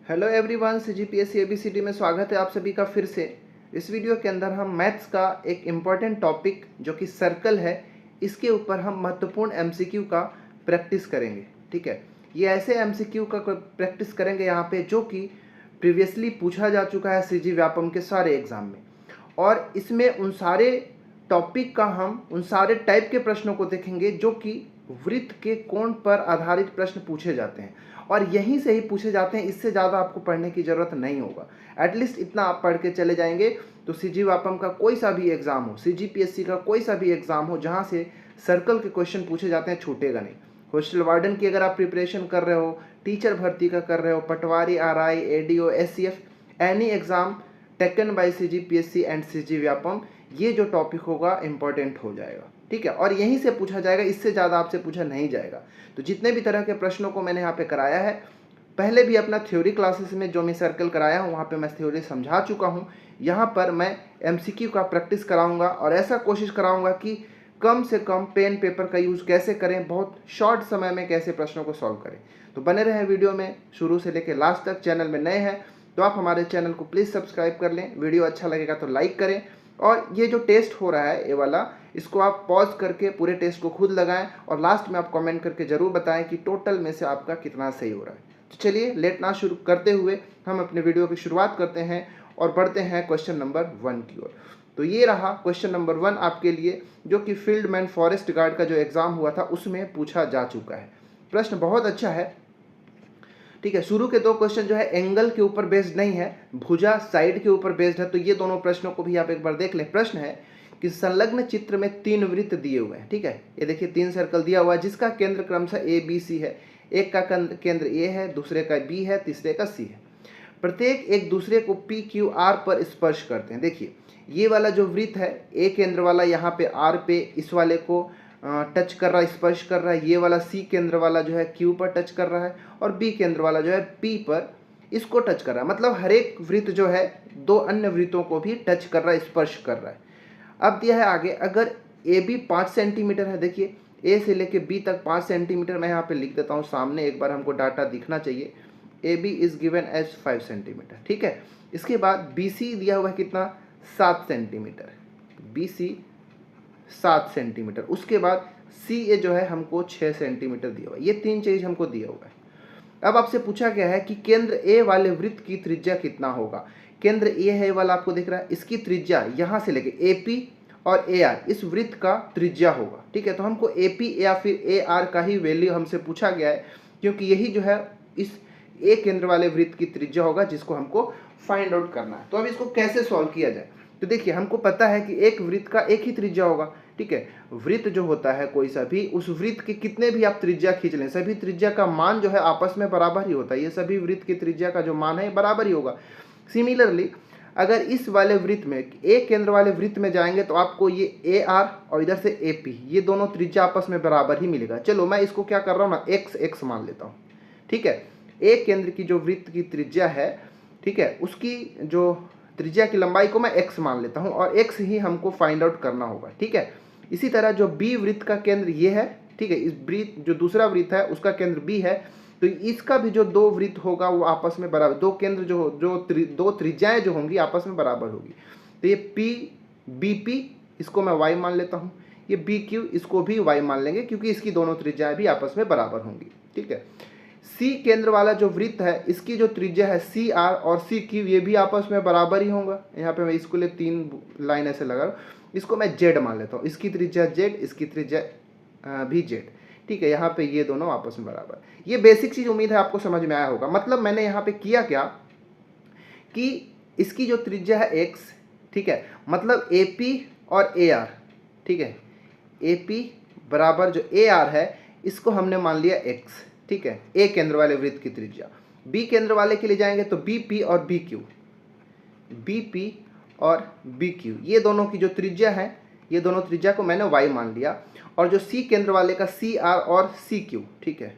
Hello everyone, CGPSC ABCD में स्वागत है आप सभी का फिर से। इस वीडियो के अंदर हम मैथ्स का एक इम्पॉर्टेंट टॉपिक जो कि सर्कल है, इसके ऊपर हम महत्वपूर्ण एमसीक्यू का प्रैक्टिस करेंगे। ठीक है, ये ऐसे एमसीक्यू का प्रैक्टिस करेंगे यहाँ पे जो कि प्रीवियसली पूछा जा चुका है सीजी व्यापम के सारे एग्जाम में, और इसमें उन सारे टॉपिक का हम उन सारे टाइप के प्रश्नों को देखेंगे जो कि वृत्त के कोण पर आधारित प्रश्न पूछे जाते हैं, और यहीं से ही पूछे जाते हैं। इससे ज़्यादा आपको पढ़ने की ज़रूरत नहीं होगा। एटलीस्ट इतना आप पढ़ के चले जाएंगे तो सीजी वापम का कोई सा भी एग्जाम हो, सीजीपीएससी का कोई सा भी एग्जाम हो जहाँ से सर्कल के क्वेश्चन पूछे जाते हैं, छूटेगा नहीं। हॉस्टल वार्डन की अगर आप प्रिपरेशन कर रहे हो, टीचर भर्ती का कर रहे हो, patwari, RI, ADO, SCF, any exam taken by CGPSC and CG Vyapam, ये जो टॉपिक होगा इंपॉर्टेंट हो जाएगा। ठीक है, और यहीं से पूछा जाएगा, इससे ज़्यादा आपसे पूछा नहीं जाएगा। तो जितने भी तरह के प्रश्नों को मैंने यहाँ पे कराया है, पहले भी अपना थ्योरी क्लासेस में जो मैं सर्कल कराया हूँ वहाँ पे मैं थ्योरी समझा चुका हूँ। यहाँ पर मैं एमसीक्यू का प्रैक्टिस कराऊंगा और ऐसा कोशिश कराऊंगा कि कम से कम पेन पेपर का यूज़ कैसे करें, बहुत शॉर्ट समय में कैसे प्रश्नों को सॉल्व करें। तो बने रहें वीडियो में शुरू से लेकर लास्ट तक। चैनल में नए हैं तो आप हमारे चैनल को प्लीज़ सब्सक्राइब कर लें, वीडियो अच्छा लगेगा तो लाइक करें, और ये जो टेस्ट हो रहा है ये वाला, इसको आप पॉज करके पूरे टेस्ट को खुद लगाएं और लास्ट में आप कमेंट करके ज़रूर बताएं कि टोटल में से आपका कितना सही हो रहा है। तो चलिए लेट ना शुरू करते हुए हम अपने वीडियो की शुरुआत करते हैं और बढ़ते हैं क्वेश्चन नंबर 1 की ओर। तो ये रहा क्वेश्चन नंबर 1 आपके लिए, जो कि फील्ड मैन फॉरेस्ट गार्ड का जो एग्ज़ाम हुआ था उसमें पूछा जा चुका है। प्रश्न बहुत अच्छा है। ठीक है, शुरू के 2 क्वेश्चन जो है एंगल के ऊपर बेस्ड नहीं है, भुजा साइड के ऊपर बेस्ड है। तो ये दोनों प्रश्नों को भी आप एक बार देख लें। प्रश्न है कि संलग्न चित्र में 3 वृत्त दिए हुए हैं। ठीक है, ये देखिए 3 सर्कल दिया हुआ है जिसका केंद्र क्रमशः ए बी सी है। एक का केंद्र ए है, दूसरे का बी है, तीसरे का सी है। प्रत्येक एक दूसरे को पी क्यू आर पर स्पर्श करते हैं। देखिए ये वाला जो वृत्त है, ए केंद्र वाला यहाँ पे आर पे इस वाले को टच कर रहा है, स्पर्श कर रहा है। ये वाला सी केंद्र वाला जो है क्यू पर टच कर रहा है, और बी केंद्र वाला जो है पी पर इसको टच कर रहा है। मतलब हर एक वृत्त जो है 2 अन्य वृत्तों को भी टच कर रहा है, स्पर्श कर रहा है। अब दिया है आगे, अगर ए बी 5 सेंटीमीटर है, देखिए ए से लेके बी तक 5 सेंटीमीटर, मैं यहाँ पे लिख देता हूँ सामने, एक बार हमको डाटा दिखना चाहिए। A B is given as 5 centimetre. ठीक है, इसके बाद बी सी दिया हुआ है कितना, 7 सेंटीमीटर, बी सी 7 सेंटीमीटर। उसके बाद सी ए जो है हमको 6 सेंटीमीटर दिया हुआ है। ये 3 चीज हमको दिया हुआ है। अब आपसे पूछा गया है कि केंद्र ए वाले वृत्त की त्रिज्या कितना होगा। केंद्र ए है वाला आपको दिख रहा है, इसकी त्रिज्या यहाँ से लेके ए पी और ए आर, इस वृत्त का त्रिज्या होगा। ठीक है, तो हमको ए पी या फिर ए आर का ही वैल्यू हमसे पूछा गया है, क्योंकि यही जो है इस ए केंद्र वाले वृत्त की त्रिज्या होगा जिसको हमको फाइंड आउट करना है। तो अब इसको कैसे सॉल्व किया जाए। तो देखिए हमको पता है कि एक वृत्त का एक ही त्रिज्या होगा। ठीक है, वृत्त जो होता है कोई सा भी, उस वृत्त के कितने भी आप त्रिज्या खींच लें, सभी त्रिज्या का मान जो है आपस में बराबर ही होता है। ये सभी वृत्त की त्रिज्या का जो मान है बराबर ही होगा। सिमिलरली अगर इस वाले वृत्त में, एक केंद्र वाले वृत्त में जाएंगे तो आपको ये ए आर और इधर से ए पी, ये दोनों त्रिज्या आपस में बराबर ही मिलेगा। चलो मैं इसको क्या कर रहा हूँ ना, एक्स एक्स मान लेता हूँ। ठीक है, एक केंद्र की जो वृत्त की त्रिज्या है, ठीक है, उसकी जो त्रिज्या की लंबाई को मैं एक्स मान लेता हूँ, और एक्स ही हमको फाइंड आउट करना होगा। ठीक है, इसी तरह जो बी वृत्त का केंद्र ये है, ठीक है, इस वृत्त जो दूसरा वृत्त है उसका केंद्र बी है, तो इसका भी जो 2 वृत्त होगा वो आपस में बराबर, 2 केंद्र दो त्रिज्याएं जो होंगी आपस में बराबर होगी। तो ये पी बी पी, इसको मैं वाई मान लेता हूँ, ये बी क्यू, इसको भी वाई मान लेंगे क्योंकि इसकी दोनों त्रिज्याएं भी आपस में बराबर होंगी। ठीक है, सी केंद्र वाला जो वृत्त है, इसकी जो त्रिज्या है सी आर और सी क्यू, ये भी आपस में बराबर ही होगा। यहाँ पे मैं इसको लिए 3 लाइन ऐसे लगा रहा हूँ, इसको मैं जेड मान लेता हूँ, इसकी त्रिज्या जेड, इसकी त्रिज्या भी जेड। ठीक है, यहाँ पे ये दोनों आपस में बराबर। ये बेसिक चीज उम्मीद है आपको समझ में आया होगा। मतलब मैंने यहाँ पे किया क्या कि इसकी जो त्रिज्या है एक्स, ठीक है, मतलब ए पी और ए आर, ठीक है, ए पी बराबर जो ए आर है इसको हमने मान लिया एक्स। ठीक है, ए केंद्र वाले वृत्त की त्रिज्या। बी केंद्र वाले के लिए जाएंगे तो बी पी और बी क्यू, बी पी और बी क्यू, ये दोनों की जो त्रिज्या है, ये दोनों त्रिज्या को मैंने वाई मान लिया। और जो सी केंद्र वाले का सी आर और सी क्यू, ठीक है,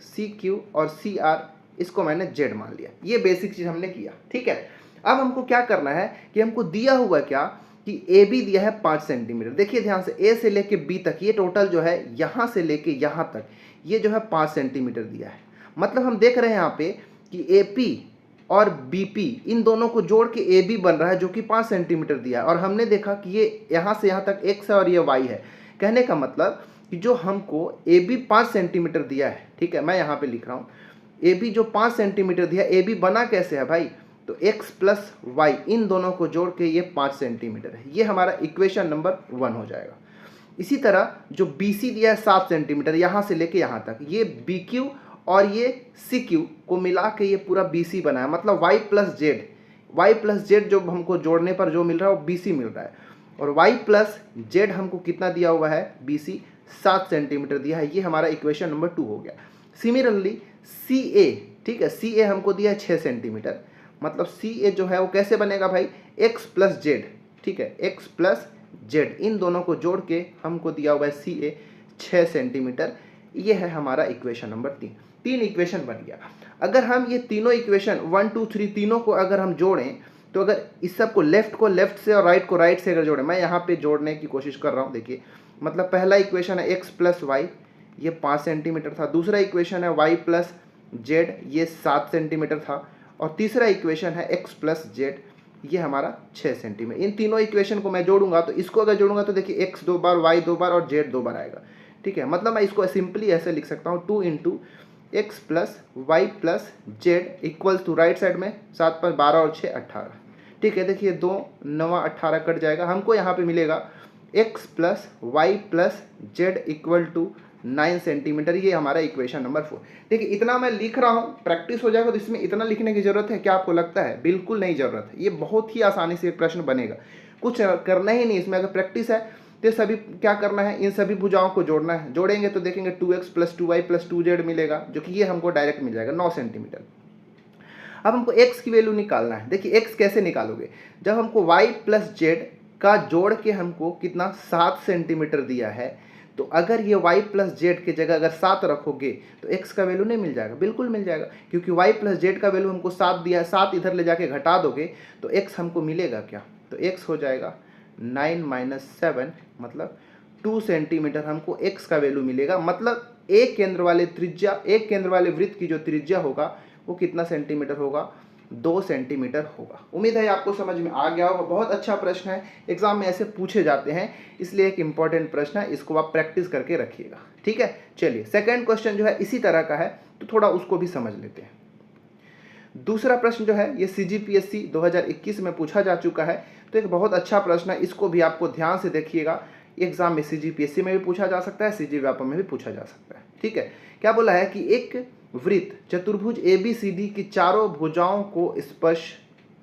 सी क्यू और सी आर, इसको मैंने जेड मान लिया। ये बेसिक चीज हमने किया। ठीक है, अब हमको क्या करना है कि हमको दिया हुआ क्या कि ए बी दिया है 5 सेंटीमीटर। देखिए ध्यान से, ए से लेके बी तक ये टोटल जो है यहाँ से लेके यहाँ तक ये जो है 5 सेंटीमीटर दिया है। मतलब हम देख रहे हैं यहाँ पे कि AP और BP इन दोनों को जोड़ के AB बन रहा है जो कि 5 सेंटीमीटर दिया है, और हमने देखा कि ये यहाँ से यहाँ तक X है और ये Y है। कहने का मतलब कि जो हमको AB 5 सेंटीमीटर दिया है, ठीक है, मैं यहाँ पे लिख रहा हूँ, AB जो 5 सेंटीमीटर दिया, AB बना कैसे है भाई, तो X प्लस Y इन दोनों को जोड़ के ये 5 सेंटीमीटर है। ये हमारा इक्वेशन नंबर 1 हो जाएगा। इसी तरह जो BC दिया है 7 सेंटीमीटर यहाँ से लेके यहाँ तक, ये BQ और ये CQ को मिला के ये पूरा BC बना है, मतलब Y प्लस जेड जो हमको जोड़ने पर जो मिल रहा है वो BC मिल रहा है, और Y प्लस जेड हमको कितना दिया हुआ है, BC 7 सेंटीमीटर दिया है। ये हमारा इक्वेशन नंबर 2 हो गया। सिमिलरली CA, ठीक है, CA हमको दिया है 6 सेंटीमीटर, मतलब CA जो है वो कैसे बनेगा भाई, X प्लस जेड, ठीक है, X प्लस जेड इन दोनों को जोड़ के हमको दिया हुआ है CA 6 सेंटीमीटर। ये है हमारा इक्वेशन नंबर 3 इक्वेशन बन गया। अगर हम ये तीनों इक्वेशन 1 2 3 तीनों को अगर हम जोड़ें, तो अगर इस सब को लेफ्ट से और राइट को राइट से अगर जोड़ें, मैं यहाँ पे जोड़ने की कोशिश कर रहा हूँ। देखिए, मतलब पहला इक्वेशन है X प्लस वाई, ये 5 सेंटीमीटर था। दूसरा इक्वेशन है Y प्लस जेड, ये 7 सेंटीमीटर था। और तीसरा इक्वेशन है X प्लस जेड, ये हमारा 6 सेंटीमीटर। इन तीनों इक्वेशन को मैं जोड़ूंगा, तो इसको अगर जोड़ूंगा तो देखिए X 2 बार, Y 2 बार और Z 2 बार आएगा, ठीक है। मतलब मैं इसको सिंपली ऐसे लिख सकता हूँ, 2 into X plus Y plus Z equals to right side में 7 पर 12 और 6 18, ठीक है। देखिए 2 9 18 कट जाएगा, हमको यहाँ पे मिलेगा X plus Y plus Z equal to 9 centimetre. ये हमारा इक्वेशन नंबर 4। देखिए इतना मैं लिख रहा हूँ, प्रैक्टिस हो जाएगा तो इसमें इतना लिखने की जरूरत है क्या आपको लगता है? बिल्कुल नहीं जरूरत है। ये बहुत ही आसानी से एक प्रश्न बनेगा, कुछ करना ही नहीं इसमें। अगर प्रैक्टिस है तो सभी क्या करना है, इन सभी भुजाओं को जोड़ना है। जोड़ेंगे तो देखेंगे 2x plus 2y plus 2z मिलेगा, जो कि ये हमको डायरेक्ट मिल जाएगा 9 सेंटीमीटर। अब हमको x की वैल्यू निकालना है। देखिए x कैसे निकालोगे, जब हमको y प्लस जेड का जोड़ के हमको कितना 7 सेंटीमीटर दिया है, तो अगर ये y प्लस जेड की जगह अगर 7 रखोगे तो x का वैल्यू नहीं मिल जाएगा? बिल्कुल मिल जाएगा, क्योंकि y प्लस जेड का वैल्यू हमको 7 दिया है। 7 इधर ले जाके घटा दोगे तो x हमको मिलेगा क्या, तो x हो जाएगा 9 माइनस 7, मतलब 2 सेंटीमीटर हमको x का वैल्यू मिलेगा। मतलब एक केंद्र वाले वृत्त की जो त्रिज्या होगा वो कितना सेंटीमीटर होगा, 2 सेंटीमीटर होगा। उम्मीद है आपको समझ में आ गया होगा। बहुत अच्छा प्रश्न है, एग्जाम में ऐसे पूछे जाते हैं, इसलिए एक इंपॉर्टेंट प्रश्न है, इसको आप प्रैक्टिस करके रखिएगा, ठीक है। चलिए सेकंड क्वेश्चन जो है इसी तरह का है, तो थोड़ा उसको भी समझ लेते हैं। दूसरा प्रश्न जो है ये CGPSC 2021 में पूछा जा चुका है, तो एक बहुत अच्छा प्रश्न है, इसको भी आपको ध्यान से देखिएगा। एग्जाम में CGPSC में भी पूछा जा सकता है, CG व्यापम में भी पूछा जा सकता है, ठीक है। क्या बोला है कि एक वृत्त चतुर्भुज ABCD की चारों भुजाओं को स्पर्श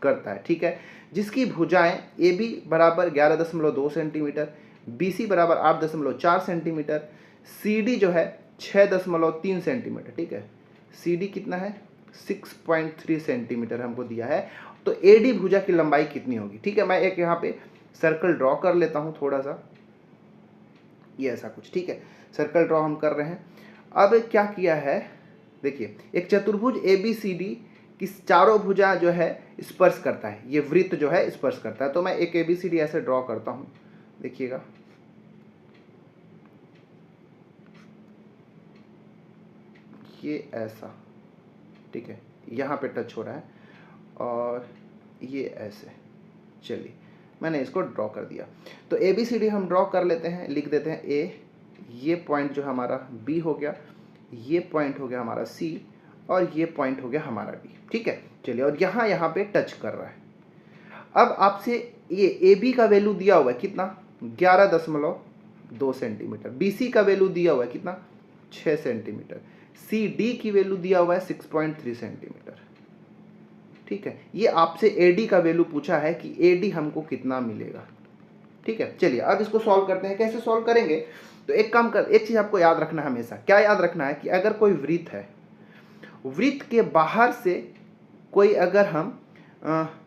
करता है, ठीक है, जिसकी भुजाएं AB बराबर 11.2 सेंटीमीटर, BC बराबर 8.4 सेंटीमीटर, CD जो है 6.3 सेंटीमीटर, ठीक है। CD कितना है, 6.3 सेंटीमीटर हमको दिया है। तो AD भुजा की लंबाई कितनी होगी, ठीक है। मैं एक यहाँ पे सर्कल ड्रॉ कर लेता हूँ थोड़ा सा, ये ऐसा कुछ, ठीक है। सर्कल ड्रॉ हम कर रहे हैं। अब क्या किया है, देखिए एक चतुर्भुज ABCD की चारों भुजा जो है स्पर्श करता है, ये वृत्त जो है स्पर्श करता है। तो मैं एक ABCD ऐसे ड्रॉ करता हूँ, देखिएगा, ये ऐसा, ठीक है, यहाँ पे टच हो रहा है और ये ऐसे। चलिए मैंने इसको ड्रॉ कर दिया। तो ABCD हम ड्रॉ कर लेते हैं, लिख देते हैं A, ये पॉइंट जो हमारा B हो गया, ये पॉइंट हो गया हमारा C, और ये पॉइंट हो गया हमारा D, ठीक है। चलिए, और यहाँ पे टच कर रहा है। अब आपसे ये AB का वैल्यू दिया हुआ है कितना, 11.2 सेंटीमीटर, BC का वैल्यू दिया हुआ है कितना, 6 सेंटीमीटर, CD की वैल्यू दिया हुआ है 6.3 सेंटीमीटर, ठीक है। ये आपसे AD का वैल्यू पूछा है कि AD हमको कितना मिलेगा, ठीक है। चलिए अब इसको सॉल्व करते हैं। कैसे सॉल्व करेंगे, तो एक काम कर, एक चीज आपको याद रखना है हमेशा, क्या याद रखना है कि अगर कोई वृत्त है, वृत्त के बाहर से कोई, अगर हम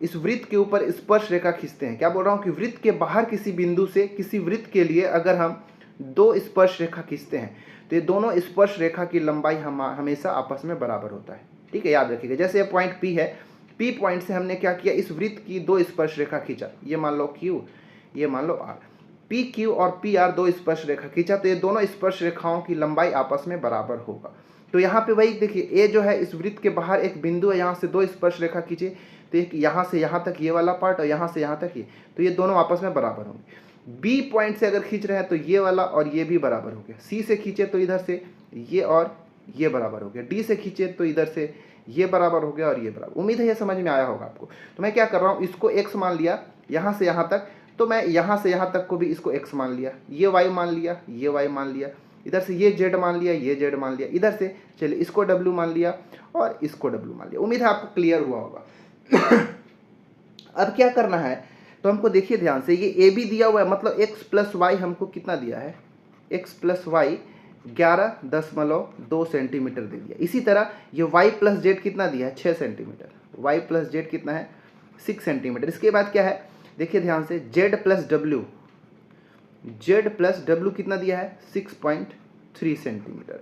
इस वृत्त के ऊपर स्पर्श रेखा खींचते हैं, क्या बोल रहा हूँ कि वृत्त के बाहर किसी बिंदु से किसी वृत्त के लिए अगर हम 2 स्पर्श रेखा खींचते हैं, तो ये दोनों स्पर्श रेखा की लंबाई हमेशा आपस में बराबर होता है, ठीक है। याद रखिएगा, जैसे ये पॉइंट P है, P पॉइंट से हमने क्या किया, इस वृत्त की 2 स्पर्श रेखा खींचा, ये मान लो Q, ये मान लो R, PQ और PR 2 स्पर्श रेखा खींचा, तो ये दोनों स्पर्श रेखाओं की लंबाई आपस में बराबर होगा। तो यहाँ पे वही देखिए, ए जो है इस वृत्त के बाहर एक बिंदु है, यहाँ से दो स्पर्श रेखा खींचे, तो एक यहाँ से यहाँ तक ये वाला पार्ट और यहाँ से यहाँ तक ये, तो ये दोनों आपस में बराबर होंगे। बी पॉइंट से अगर खींच रहे हैं तो ये वाला और ये भी बराबर हो गया। सी से खींचे तो इधर से ये और ये बराबर हो गया। डी से खींचे तो इधर से ये बराबर हो गया और ये बराबर। उम्मीद है ये समझ में आया होगा आपको। तो मैं क्या कर रहा हूँ, इसको x मान लिया यहाँ से यहाँ तक, तो मैं यहाँ से यहाँ तक को भी इसको x मान लिया, ये y मान लिया, ये y मान लिया, इधर से ये z मान लिया, ये z मान लिया, इधर से चलिए इसको w मान लिया और इसको w मान लिया। उम्मीद है आपको क्लियर हुआ होगा। अब क्या करना है, तो हमको देखिए ध्यान से, ये ए बी दिया हुआ है, मतलब x प्लस वाई हमको कितना दिया है, x प्लस वाई 11.2 सेंटीमीटर दे दिया। इसी तरह ये y प्लस जेड कितना दिया है, 6 सेंटीमीटर, y प्लस जेड कितना है, 6 सेंटीमीटर। इसके बाद क्या है, देखिए ध्यान से, z प्लस डब्ल्यू कितना दिया है, 6.3 सेंटीमीटर।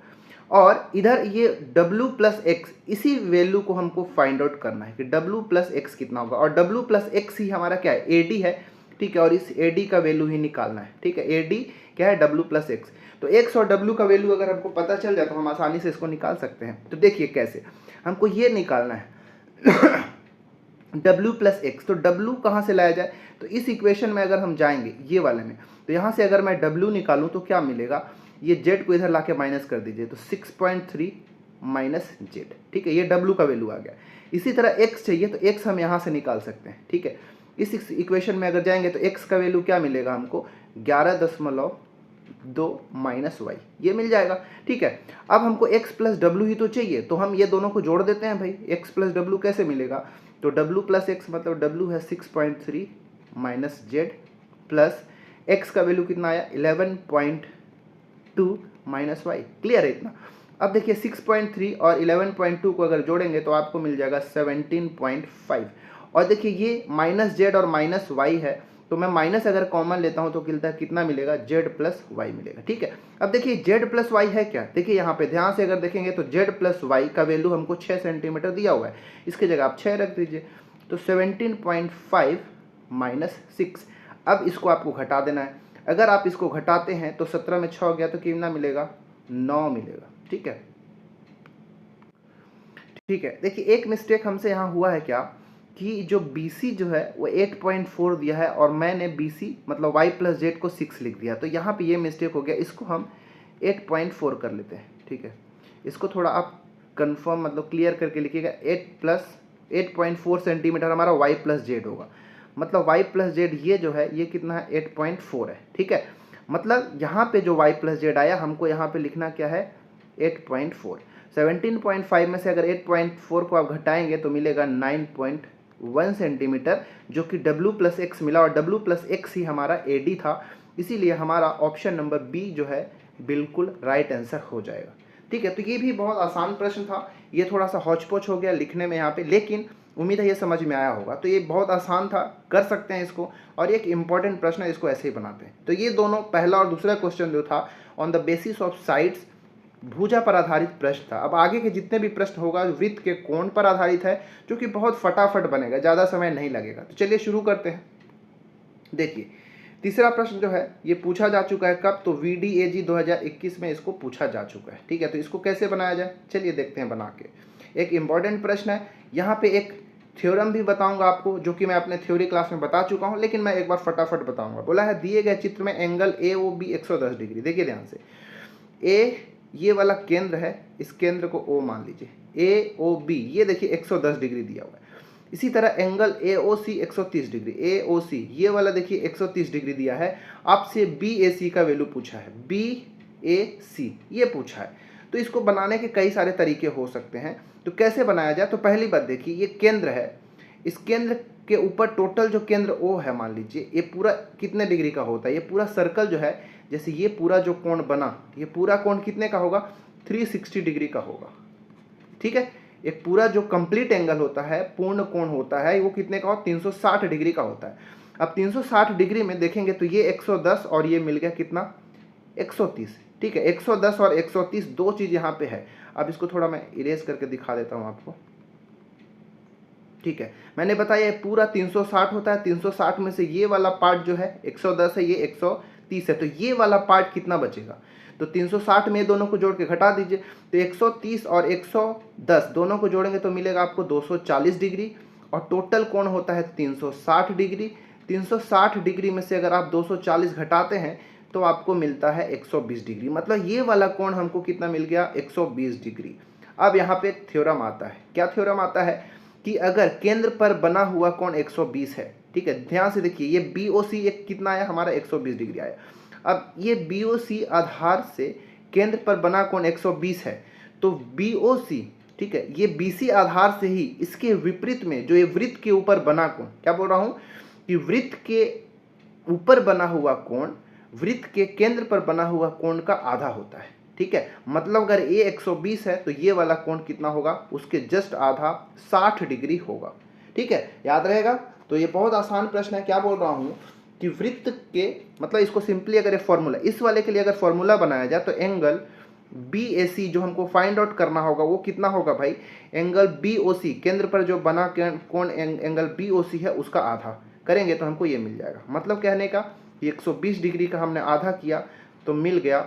और इधर ये w प्लस एक्स, इसी वैल्यू को हमको फाइंड आउट करना है कि w प्लस एक्स कितना होगा, और w प्लस एक्स ही हमारा क्या है, ad है, ठीक है, और इस ad का वैल्यू ही निकालना है, ठीक है। ad क्या है, w प्लस एक्स। तो x और w का वैल्यू अगर हमको पता चल जाए तो हम आसानी से इसको निकाल सकते हैं। तो देखिए कैसे, हमको ये निकालना है w प्लस एक्स। तो w कहाँ से लाया जाए, तो इस इक्वेशन में अगर हम जाएंगे ये वाले में, तो यहाँ से अगर मैं w निकालूँ तो क्या मिलेगा, ये z को इधर लाके माइनस कर दीजिए, तो 6.3 माइनस जेड, ठीक है, ये w का वैल्यू आ गया। इसी तरह x चाहिए तो x हम यहाँ से निकाल सकते हैं, ठीक है। इस इक्वेशन में अगर जाएंगे तो x का वैल्यू क्या मिलेगा हमको, 11.2 माइनस वाई, ये मिल जाएगा, ठीक है। अब हमको x प्लस डब्ल्यू ही तो चाहिए, तो हम ये दोनों को जोड़ देते हैं भाई। x प्लस डब्ल्यू कैसे मिलेगा, तो w प्लस एक्स मतलब w है 6.3 माइनस जेड, प्लस x का वैल्यू कितना आया, 11.2 माइनस वाई। क्लियर है इतना। अब देखिए 6.3 और 11.2 को अगर जोड़ेंगे तो आपको मिल जाएगा 17.5। और देखिए ये माइनस जेड और माइनस वाई है, तो मैं माइनस अगर कॉमन लेता हूं तो कितना मिलेगा, z प्लस वाई मिलेगा, ठीक है। अब देखिए z प्लस वाई है क्या, देखिए यहाँ पे ध्यान से अगर देखेंगे तो z प्लस वाई का वैल्यू हमको 6 सेंटीमीटर दिया हुआ है, इसकी जगह आप 6 रख दीजिए, तो 17.5 माइनस 6। अब इसको आपको घटा देना है। अगर आप इसको घटाते हैं तो 17 में 6 गया तो कितना मिलेगा, 9 मिलेगा, ठीक है। ठीक है, देखिए एक मिस्टेक हमसे यहाँ हुआ है क्या, कि जो BC जो है वो 8.4 दिया है और मैंने BC मतलब y प्लस जेड को 6 लिख दिया, तो यहाँ पे ये मिस्टेक हो गया। इसको हम 8.4 कर लेते हैं, ठीक है। इसको थोड़ा आप कंफर्म मतलब क्लियर करके लिखिएगा, 8.4 सेंटीमीटर हमारा y प्लस जेड होगा, मतलब y प्लस जेड ये जो है ये कितना है, 8.4 है, ठीक है। मतलब यहाँ पे जो y प्लस जेड आया हमको यहाँ पे लिखना क्या है, 8.4। 17.5 में से अगर 8.4 को आप घटाएंगे तो मिलेगा 9.1 सेंटीमीटर, जो कि w प्लस एक्स मिला, और w प्लस एक्स ही हमारा ad था, इसीलिए हमारा ऑप्शन नंबर बी जो है बिल्कुल राइट आंसर हो जाएगा, ठीक है। तो ये भी बहुत आसान प्रश्न था, ये थोड़ा सा हौच-पौच हो गया लिखने में यहाँ पे, लेकिन उम्मीद है ये समझ में आया होगा। तो ये बहुत आसान था, कर सकते हैं इसको, और एक इंपॉर्टेंट प्रश्न है, इसको ऐसे ही बनाते हैं। तो ये दोनों पहला और दूसरा क्वेश्चन जो था on the basis of sides भुजा पर आधारित प्रश्न था। अब आगे के जितने भी प्रश्न होगा वृत्त के कोण पर आधारित है, जो कि बहुत फटाफट बनेगा, ज़्यादा समय नहीं लगेगा। तो चलिए शुरू करते हैं। देखिए तीसरा प्रश्न जो है ये पूछा जा चुका है कब, तो VDAG 2021 में इसको पूछा जा चुका है, ठीक है। तो इसको कैसे बनाया जाए, चलिए देखते हैं बना के। एक इम्पॉर्टेंट प्रश्न है, यहाँ पे एक थ्योरम भी बताऊंगा आपको, जो कि मैं अपने थ्योरी क्लास में बता चुका हूँ, लेकिन मैं एक बार फटाफट बताऊंगा। बोला है दिए गए चित्र में एंगल AOB 110 डिग्री। देखिए ध्यान से, A ये वाला केंद्र है, इस केंद्र को O मान लीजिए, AOB ये देखिए 110 डिग्री दिया हुआ है। इसी तरह एंगल AOC 130 डिग्री, AOC ये वाला देखिए 130 डिग्री दिया है। आपसे BAC का वैल्यू पूछा है, BAC ये पूछा है। तो इसको बनाने के कई सारे तरीके हो सकते हैं, तो कैसे बनाया जाए। तो पहली बात देखिए, ये केंद्र है, इस केंद्र के ऊपर टोटल जो केंद्र O है, मान लीजिए ये पूरा कितने डिग्री का होता है, ये पूरा सर्कल जो है, जैसे ये पूरा जो कोण बना, ये पूरा कोण कितने का होगा, 360 डिग्री का होगा, ठीक है। एक पूरा जो कंप्लीट एंगल होता है, पूर्ण कोण होता है, वो कितने का हो, 360 डिग्री का होता है। अब 360 डिग्री में देखेंगे तो ये 110 और ये मिल गया कितना, 130, ठीक है। 110 और 130 दो चीज़ यहाँ पे है। अब इसको थोड़ा मैं इरेज करके दिखा देता हूँ आपको, ठीक है। मैंने बताया ये पूरा 360 होता है, 360 में से ये वाला पार्ट जो है 110 है, ये 130 है, तो ये वाला पार्ट कितना बचेगा, तो 360 में ये दोनों को जोड़ के घटा दीजिए, तो 130 और 110 दोनों को जोड़ेंगे तो मिलेगा आपको 240 डिग्री, और टोटल कोण होता है 360 डिग्री। 360 डिग्री में से अगर आप 240 घटाते हैं तो आपको मिलता है 120 डिग्री, मतलब ये वाला कोण हमको कितना मिल गया, 120 डिग्री। अब यहाँ पे एक थ्योरम आता है, क्या थ्योरम आता है कि अगर केंद्र पर बना हुआ कोण 120 है, ठीक है, ध्यान से देखिए, ये BOC एक कितना आया हमारा, 120 डिग्री आया। अब ये BOC आधार से केंद्र पर बना कोण 120 है, तो BOC, ठीक है, ये BC आधार से ही इसके विपरीत में जो ये वृत्त के ऊपर बना कोण, क्या बोल रहा हूँ कि वृत्त के ऊपर बना हुआ कोण वृत्त के केंद्र पर बना हुआ कोण का आधा होता है, ठीक है। मतलब अगर ये 120 है तो ये वाला कोण कितना होगा, उसके जस्ट आधा 60 डिग्री होगा, ठीक है, याद रहेगा। तो ये बहुत आसान प्रश्न है, क्या बोल रहा हूँ कि वृत्त के, मतलब इसको सिंपली अगर फॉर्मूला, इस वाले के लिए अगर फॉर्मूला बनाया जाए तो एंगल BAC जो हमको फाइंड आउट करना होगा वो कितना होगा भाई, एंगल BOC केंद्र पर जो बना कोण एंगल BOC है उसका आधा करेंगे तो हमको ये मिल जाएगा। मतलब कहने का 120 डिग्री का हमने आधा किया तो मिल गया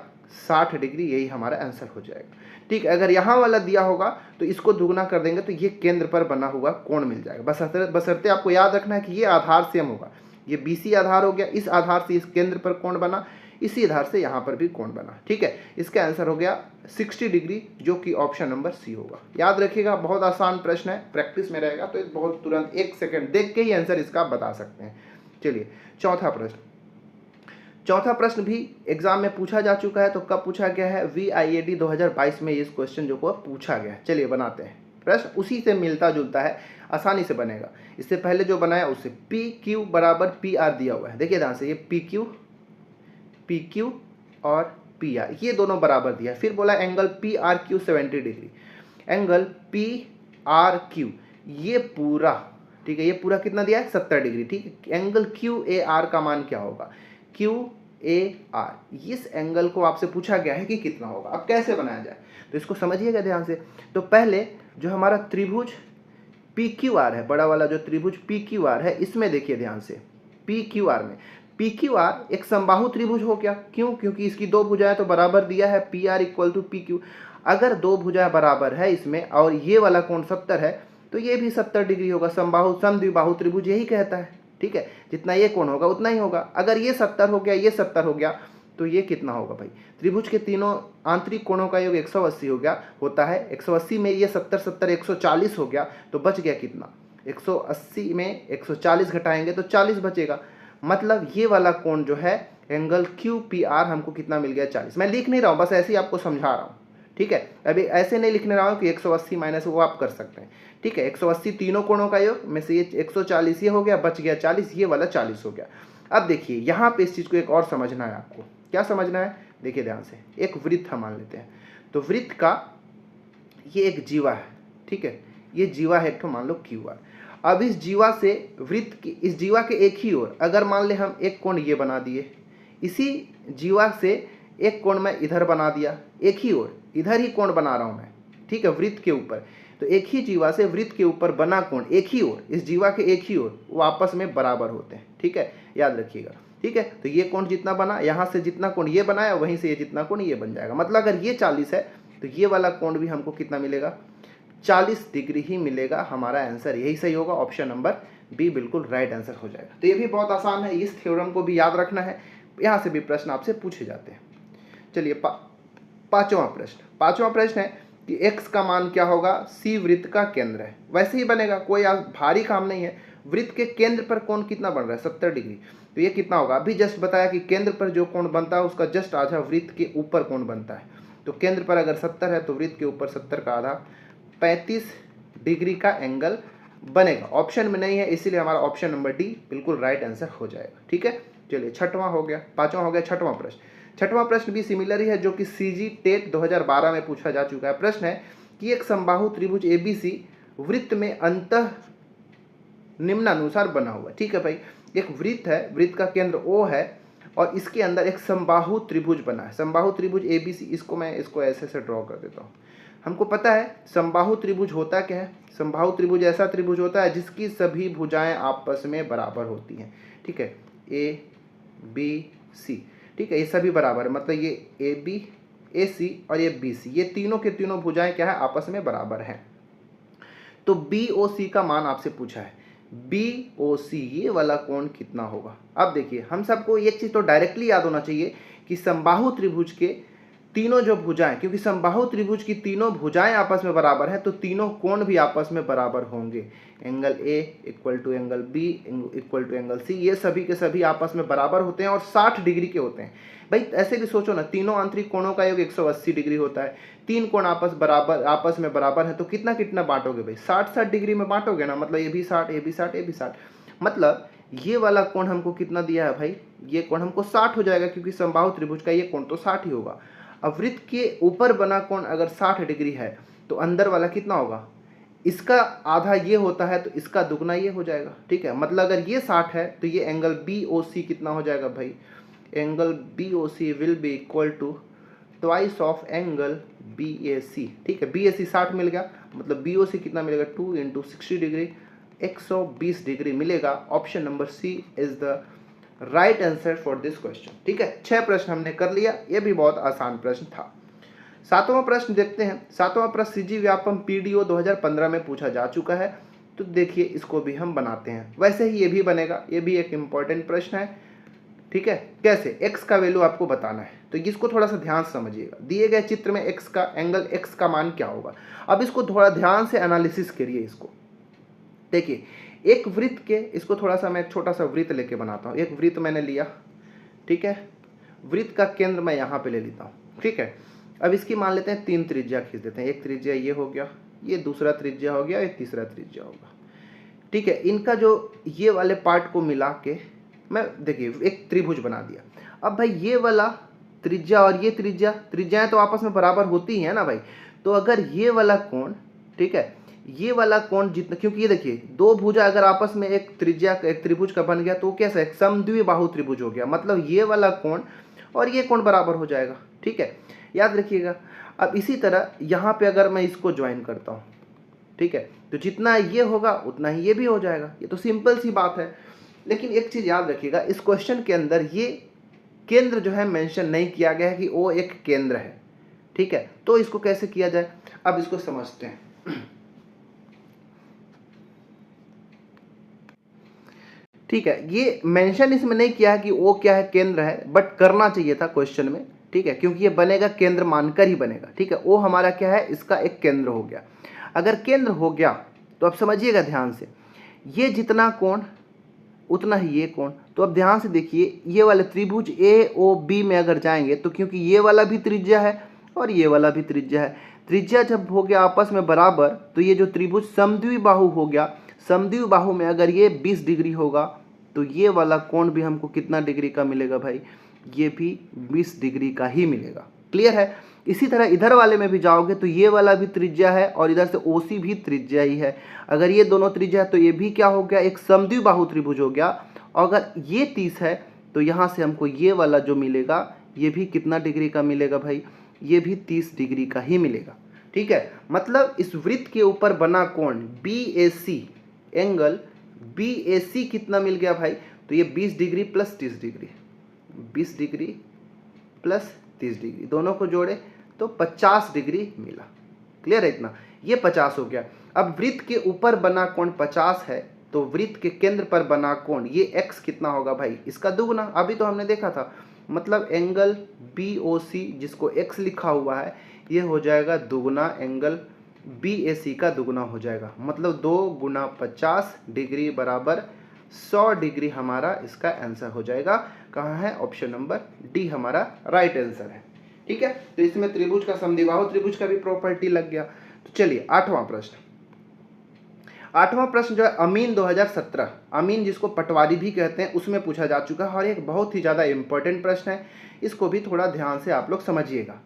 60 डिग्री, यही हमारा आंसर हो जाएगा, ठीक है। अगर यहाँ वाला दिया होगा तो इसको दुगना कर देंगे तो ये केंद्र पर बना हुआ कोण मिल जाएगा। बशर्ते आपको याद रखना है कि ये आधार सेम होगा, ये BC आधार हो गया, इस आधार से इस केंद्र पर कोण बना, इसी आधार से यहाँ पर भी कोण बना, ठीक है। इसका आंसर हो गया 60 डिग्री, जो कि ऑप्शन नंबर C होगा। याद रखिएगा, बहुत आसान प्रश्न है, प्रैक्टिस में रहेगा तो बहुत तुरंत 1 सेकंड देख के ही आंसर इसका बता सकते हैं। चलिए चौथा प्रश्न भी एग्जाम में पूछा जा चुका है, तो कब पूछा गया है, VIAD 2022 में इस क्वेश्चन जो को पूछा गया है। चलिए बनाते हैं प्रश्न, उसी से मिलता जुलता है, आसानी से बनेगा। इससे पहले जो बनाया उससे PQ बराबर PR दिया हुआ है, देखिए ध्यान से, ये PQ और PR ये दोनों बराबर दिया है। फिर बोला angle PRQ 70 degree, angle PRQ ये पूरा, ठीक है, ये पूरा कितना दिया है, 70 डिग्री, ठीक है। एंगल QAR का मान क्या होगा, QAR, इस एंगल को आपसे पूछा गया है कि कितना होगा। अब कैसे बनाया जाए तो इसको समझिएगा ध्यान से। तो पहले जो हमारा त्रिभुज PQR है, बड़ा वाला जो त्रिभुज PQR है, इसमें देखिए ध्यान से, PQR में PQR एक समबाहु त्रिभुज हो गया, क्यों, क्योंकि इसकी दो भुजाएं तो बराबर दिया है, PR इक्वल टू PQ। अगर दो भुजाएं बराबर है इसमें और ये वाला कोण 70 है तो ये भी 70 डिग्री होगा, समद्विबाहु त्रिभुज यही कहता है, ठीक है। जितना ये कोण होगा उतना ही होगा। अगर ये 70 हो गया, ये 70 हो गया, तो ये कितना होगा भाई, त्रिभुज के तीनों आंतरिक कोणों का योग 180 हो गया होता है। 180 में ये 70 70 140 हो गया, तो बच गया कितना, 180 में 140 घटाएंगे तो 40 बचेगा। मतलब ये वाला कोण जो है एंगल QPR हमको कितना मिल गया, 40। मैं लिख नहीं रहा हूँ, बस ऐसे ही आपको समझा रहा हूँ, ठीक है। अभी ऐसे नहीं लिखने रहा हूँ कि 180 माइनस, वो आप कर सकते हैं, ठीक है। 180 तीनों कोणों का योग में से ये 140 ये हो गया, बच गया 40, ये वाला 40 हो गया। अब देखिए यहाँ पे इस चीज़ को एक और समझना है आपको, क्या समझना है, देखिए ध्यान से, एक वृत्त हम मान लेते हैं, तो वृत्त का ये एक जीवा है, ठीक है, ये जीवा है एक तो मान लो QR। अब इस जीवा से वृत्त की, इस जीवा के एक ही ओर अगर मान ले हम एक कोण ये बना दिए, इसी जीवा से एक कोण मैं इधर बना दिया, एक ही ओर, इधर ही कोण बना रहा हूँ मैं, ठीक है, वृत्त के ऊपर। तो एक ही जीवा से वृत्त के ऊपर बना कोण एक ही ओर, इस जीवा के एक ही ओर, वो आपस में बराबर होते हैं, ठीक है, याद रखिएगा, ठीक है। तो ये कोण जितना बना, यहाँ से जितना कोण ये बनाया, वहीं से ये जितना कोण ये बन जाएगा। मतलब अगर ये 40 है तो ये वाला कोण भी हमको कितना मिलेगा, 40 डिग्री ही मिलेगा। हमारा आंसर यही सही होगा, ऑप्शन नंबर B बिल्कुल राइट आंसर हो जाएगा। तो ये भी बहुत आसान है, इस थ्योरम को भी याद रखना है, यहाँ से भी प्रश्न आपसे पूछे जाते हैं। चलिए पांचवा प्रश्न है कि x का मान क्या होगा, C वृत्त का केंद्र है। वैसे ही बनेगा, कोई भारी काम नहीं है। वृत्त के केंद्र पर कोण कितना बन रहा है, 70 डिग्री, तो ये कितना होगा, अभी जस्ट बताया कि केंद्र पर जो कोण बनता है उसका जस्ट आधा वृत्त के ऊपर कोण बनता है। तो केंद्र पर अगर 70 है तो वृत्त के ऊपर 70 का आधा 35 डिग्री का एंगल बनेगा। ऑप्शन में नहीं है, इसीलिए हमारा ऑप्शन नंबर D बिल्कुल राइट आंसर हो जाएगा, ठीक है। चलिए पांचवा हो गया छठवां प्रश्न भी सिमिलर ही है, जो कि CG टेट 2012 में पूछा जा चुका है। प्रश्न है कि एक समबाहु त्रिभुज ABC वृत्त में अंतः निम्नानुसार बना हुआ है, ठीक है भाई। एक वृत्त है, वृत्त का केंद्र O है और इसके अंदर एक समबाहु त्रिभुज बना है, समबाहु त्रिभुज ABC। इसको ऐसे से ड्रॉ कर देता हूँ। हमको पता है समबाहु त्रिभुज होता क्या है, समबाहु त्रिभुज ऐसा त्रिभुज होता है जिसकी सभी भुजाएं आपस में बराबर होती हैं, ठीक है, A B C, ठीक है, ये सभी बराबर है। मतलब ये AB AC और ये BC, ये तीनों के तीनों भुजाएं क्या है, आपस में बराबर हैं। तो BOC का मान आपसे पूछा है, BOC ये वाला कोण कितना होगा। अब देखिए हम सबको एक चीज तो डायरेक्टली याद होना चाहिए कि समबाहु त्रिभुज के तीनों जो भुजाएं, क्योंकि समबाहु त्रिभुज की तीनों भुजाएं आपस में बराबर हैं तो तीनों कोण भी आपस में बराबर होंगे। Angle A equal to angle B equal to angle C, ये सभी के सभी आपस में बराबर होते हैं और 60 डिग्री के होते हैं। भाई ऐसे भी सोचो ना, तीनों आंतरिक कोणों का योग 180 डिग्री होता है, तीन कोण आपस में बराबर है तो कितना कितना बांटोगे भाई, 60-60 डिग्री में बांटोगे ना, मतलब ये भी 60, ये भी 60, ये भी 60, मतलब ये वाला कोण हमको कितना दिया है भाई, ये कोण हमको 60 हो जाएगा, क्योंकि समबाहु त्रिभुज का ये कोण तो 60 ही होगा। अब वृत्त के ऊपर बना कोण अगर 60 डिग्री है तो अंदर वाला कितना होगा, इसका आधा ये होता है तो इसका दुगना ये हो जाएगा, ठीक है। मतलब अगर ये 60 है तो ये एंगल BOC कितना हो जाएगा भाई, angle BOC will be equal to twice of angle BAC, ठीक है। BAC 60 मिल गया, मतलब BOC कितना मिलेगा, 2 इंटू 60 डिग्री, 120 डिग्री मिलेगा। Option number C is the right answer for this question, ठीक है। 6 प्रश्न हमने कर लिया, ये भी बहुत आसान प्रश्न था। 7वां प्रश्न देखते हैं। 7वां प्रश्न CG व्यापम PDO 2015 में पूछा जा चुका है, तो देखिए इसको भी हम बनाते हैं। वैसे ही ये भी बनेगा, ये भी एक इंपॉर्टेंट प्रश्न है, ठीक है। कैसे, x का वैल्यू आपको बताना है, तो इसको थोड़ा सा ध्यान से समझिएगा। दिए गए चित्र में x का एंगल x का मान क्या होगा। अब इसको थोड़ा ध्यान से एनालिसिस करिए। इसको देखिए, एक वृत्त के, इसको थोड़ा सा मैं एक छोटा सा वृत्त लेके बनाता हूँ। एक वृत्त मैंने लिया, ठीक है। वृत्त का केंद्र मैं यहाँ पे ले लेता हूँ, ठीक है। अब इसकी मान लेते हैं 3 त्रिज्या खींच देते हैं। एक त्रिज्या ये हो गया, ये दूसरा त्रिज्या हो गया, एक तीसरा त्रिज्या होगा, ठीक है। इनका जो ये वाले पार्ट को मिला के मैं देखिए एक त्रिभुज बना दिया। अब भाई ये वाला त्रिज्या और ये त्रिज्याएं तो आपस में बराबर होती हैं ना भाई, तो अगर ये वाला कोण, ठीक है, ये वाला कोण जितना, क्योंकि ये देखिए दो भुजा अगर आपस में एक त्रिभुज का बन गया तो कैसा है, समद्विबाहु त्रिभुज हो गया, मतलब ये वाला कोण और ये कोण बराबर हो जाएगा, ठीक है, याद रखिएगा। अब इसी तरह यहाँ पे अगर मैं इसको ज्वाइन करता हूँ, ठीक है, तो जितना ये होगा उतना ही ये भी हो जाएगा। ये तो सिंपल सी बात है। लेकिन एक चीज याद रखिएगा, इस क्वेश्चन के अंदर ये केंद्र जो है मेंशन नहीं किया गया है कि वो एक केंद्र है, ठीक है। तो इसको कैसे किया जाए, अब इसको समझते हैं। ठीक है, ये मेंशन इसमें नहीं किया है कि वो क्या है, केंद्र है, बट करना चाहिए था क्वेश्चन में, ठीक है, क्योंकि ये बनेगा केंद्र मानकर ही बनेगा, ठीक है। वो हमारा क्या है, इसका एक केंद्र हो गया। अगर केंद्र हो गया तो अब समझिएगा ध्यान से, ये जितना कोण उतना ही ये कोण। तो अब ध्यान से देखिए, ये वाले त्रिभुज AOB में अगर जाएंगे तो क्योंकि ये वाला भी त्रिज्या है और ये वाला भी त्रिज्या है, त्रिज्या जब हो गया आपस में बराबर तो ये जो त्रिभुज समद्विबाहु हो गया, समद्विबाहु में अगर ये 20 डिग्री होगा तो ये वाला कोण भी हमको कितना डिग्री का मिलेगा भाई, ये भी 20 डिग्री का ही मिलेगा। क्लियर है। इसी तरह इधर वाले में भी जाओगे तो ये वाला भी त्रिज्या है और इधर से OC भी त्रिज्या ही है। अगर ये दोनों त्रिज्या है तो ये भी क्या हो गया, एक समद्विबाहु त्रिभुज हो गया। और अगर ये 30 है तो यहाँ से हमको ये वाला जो मिलेगा ये भी कितना डिग्री का मिलेगा भाई, ये भी 30 डिग्री का ही मिलेगा, ठीक है। मतलब इस वृत्त के ऊपर बना कोण BAC, एंगल BAC कितना मिल गया भाई, तो ये 20 degree plus 30 degree, 20 degree plus 30 degree, दोनों को जोड़े तो 50 डिग्री मिला। क्लियर है इतना, ये 50 हो गया। अब वृत्त के ऊपर बना कोण 50 है तो वृत्त के केंद्र पर बना कोण ये x कितना होगा भाई, इसका दुगना। अभी तो हमने देखा था, मतलब एंगल BOC जिसको x लिखा हुआ है ये हो जाएगा दुगना एंगल BAC का दुगना हो जाएगा, मतलब 2 गुना 50 डिग्री बराबर 100 डिग्री हमारा इसका आंसर हो जाएगा। कहाँ है, ऑप्शन नंबर D हमारा राइट आंसर है, ठीक है। तो इसमें त्रिभुज का समद्विबाहु त्रिभुज का भी प्रॉपर्टी लग गया। तो चलिए 8वां प्रश्न। 8वां प्रश्न जो है अमीन 2017, अमीन जिसको पटवारी भी कहते हैं, उसमें पूछा जा चुका है और एक बहुत ही ज़्यादा इंपॉर्टेंट प्रश्न है। इसको भी थोड़ा ध्यान से आप लोग समझिएगा।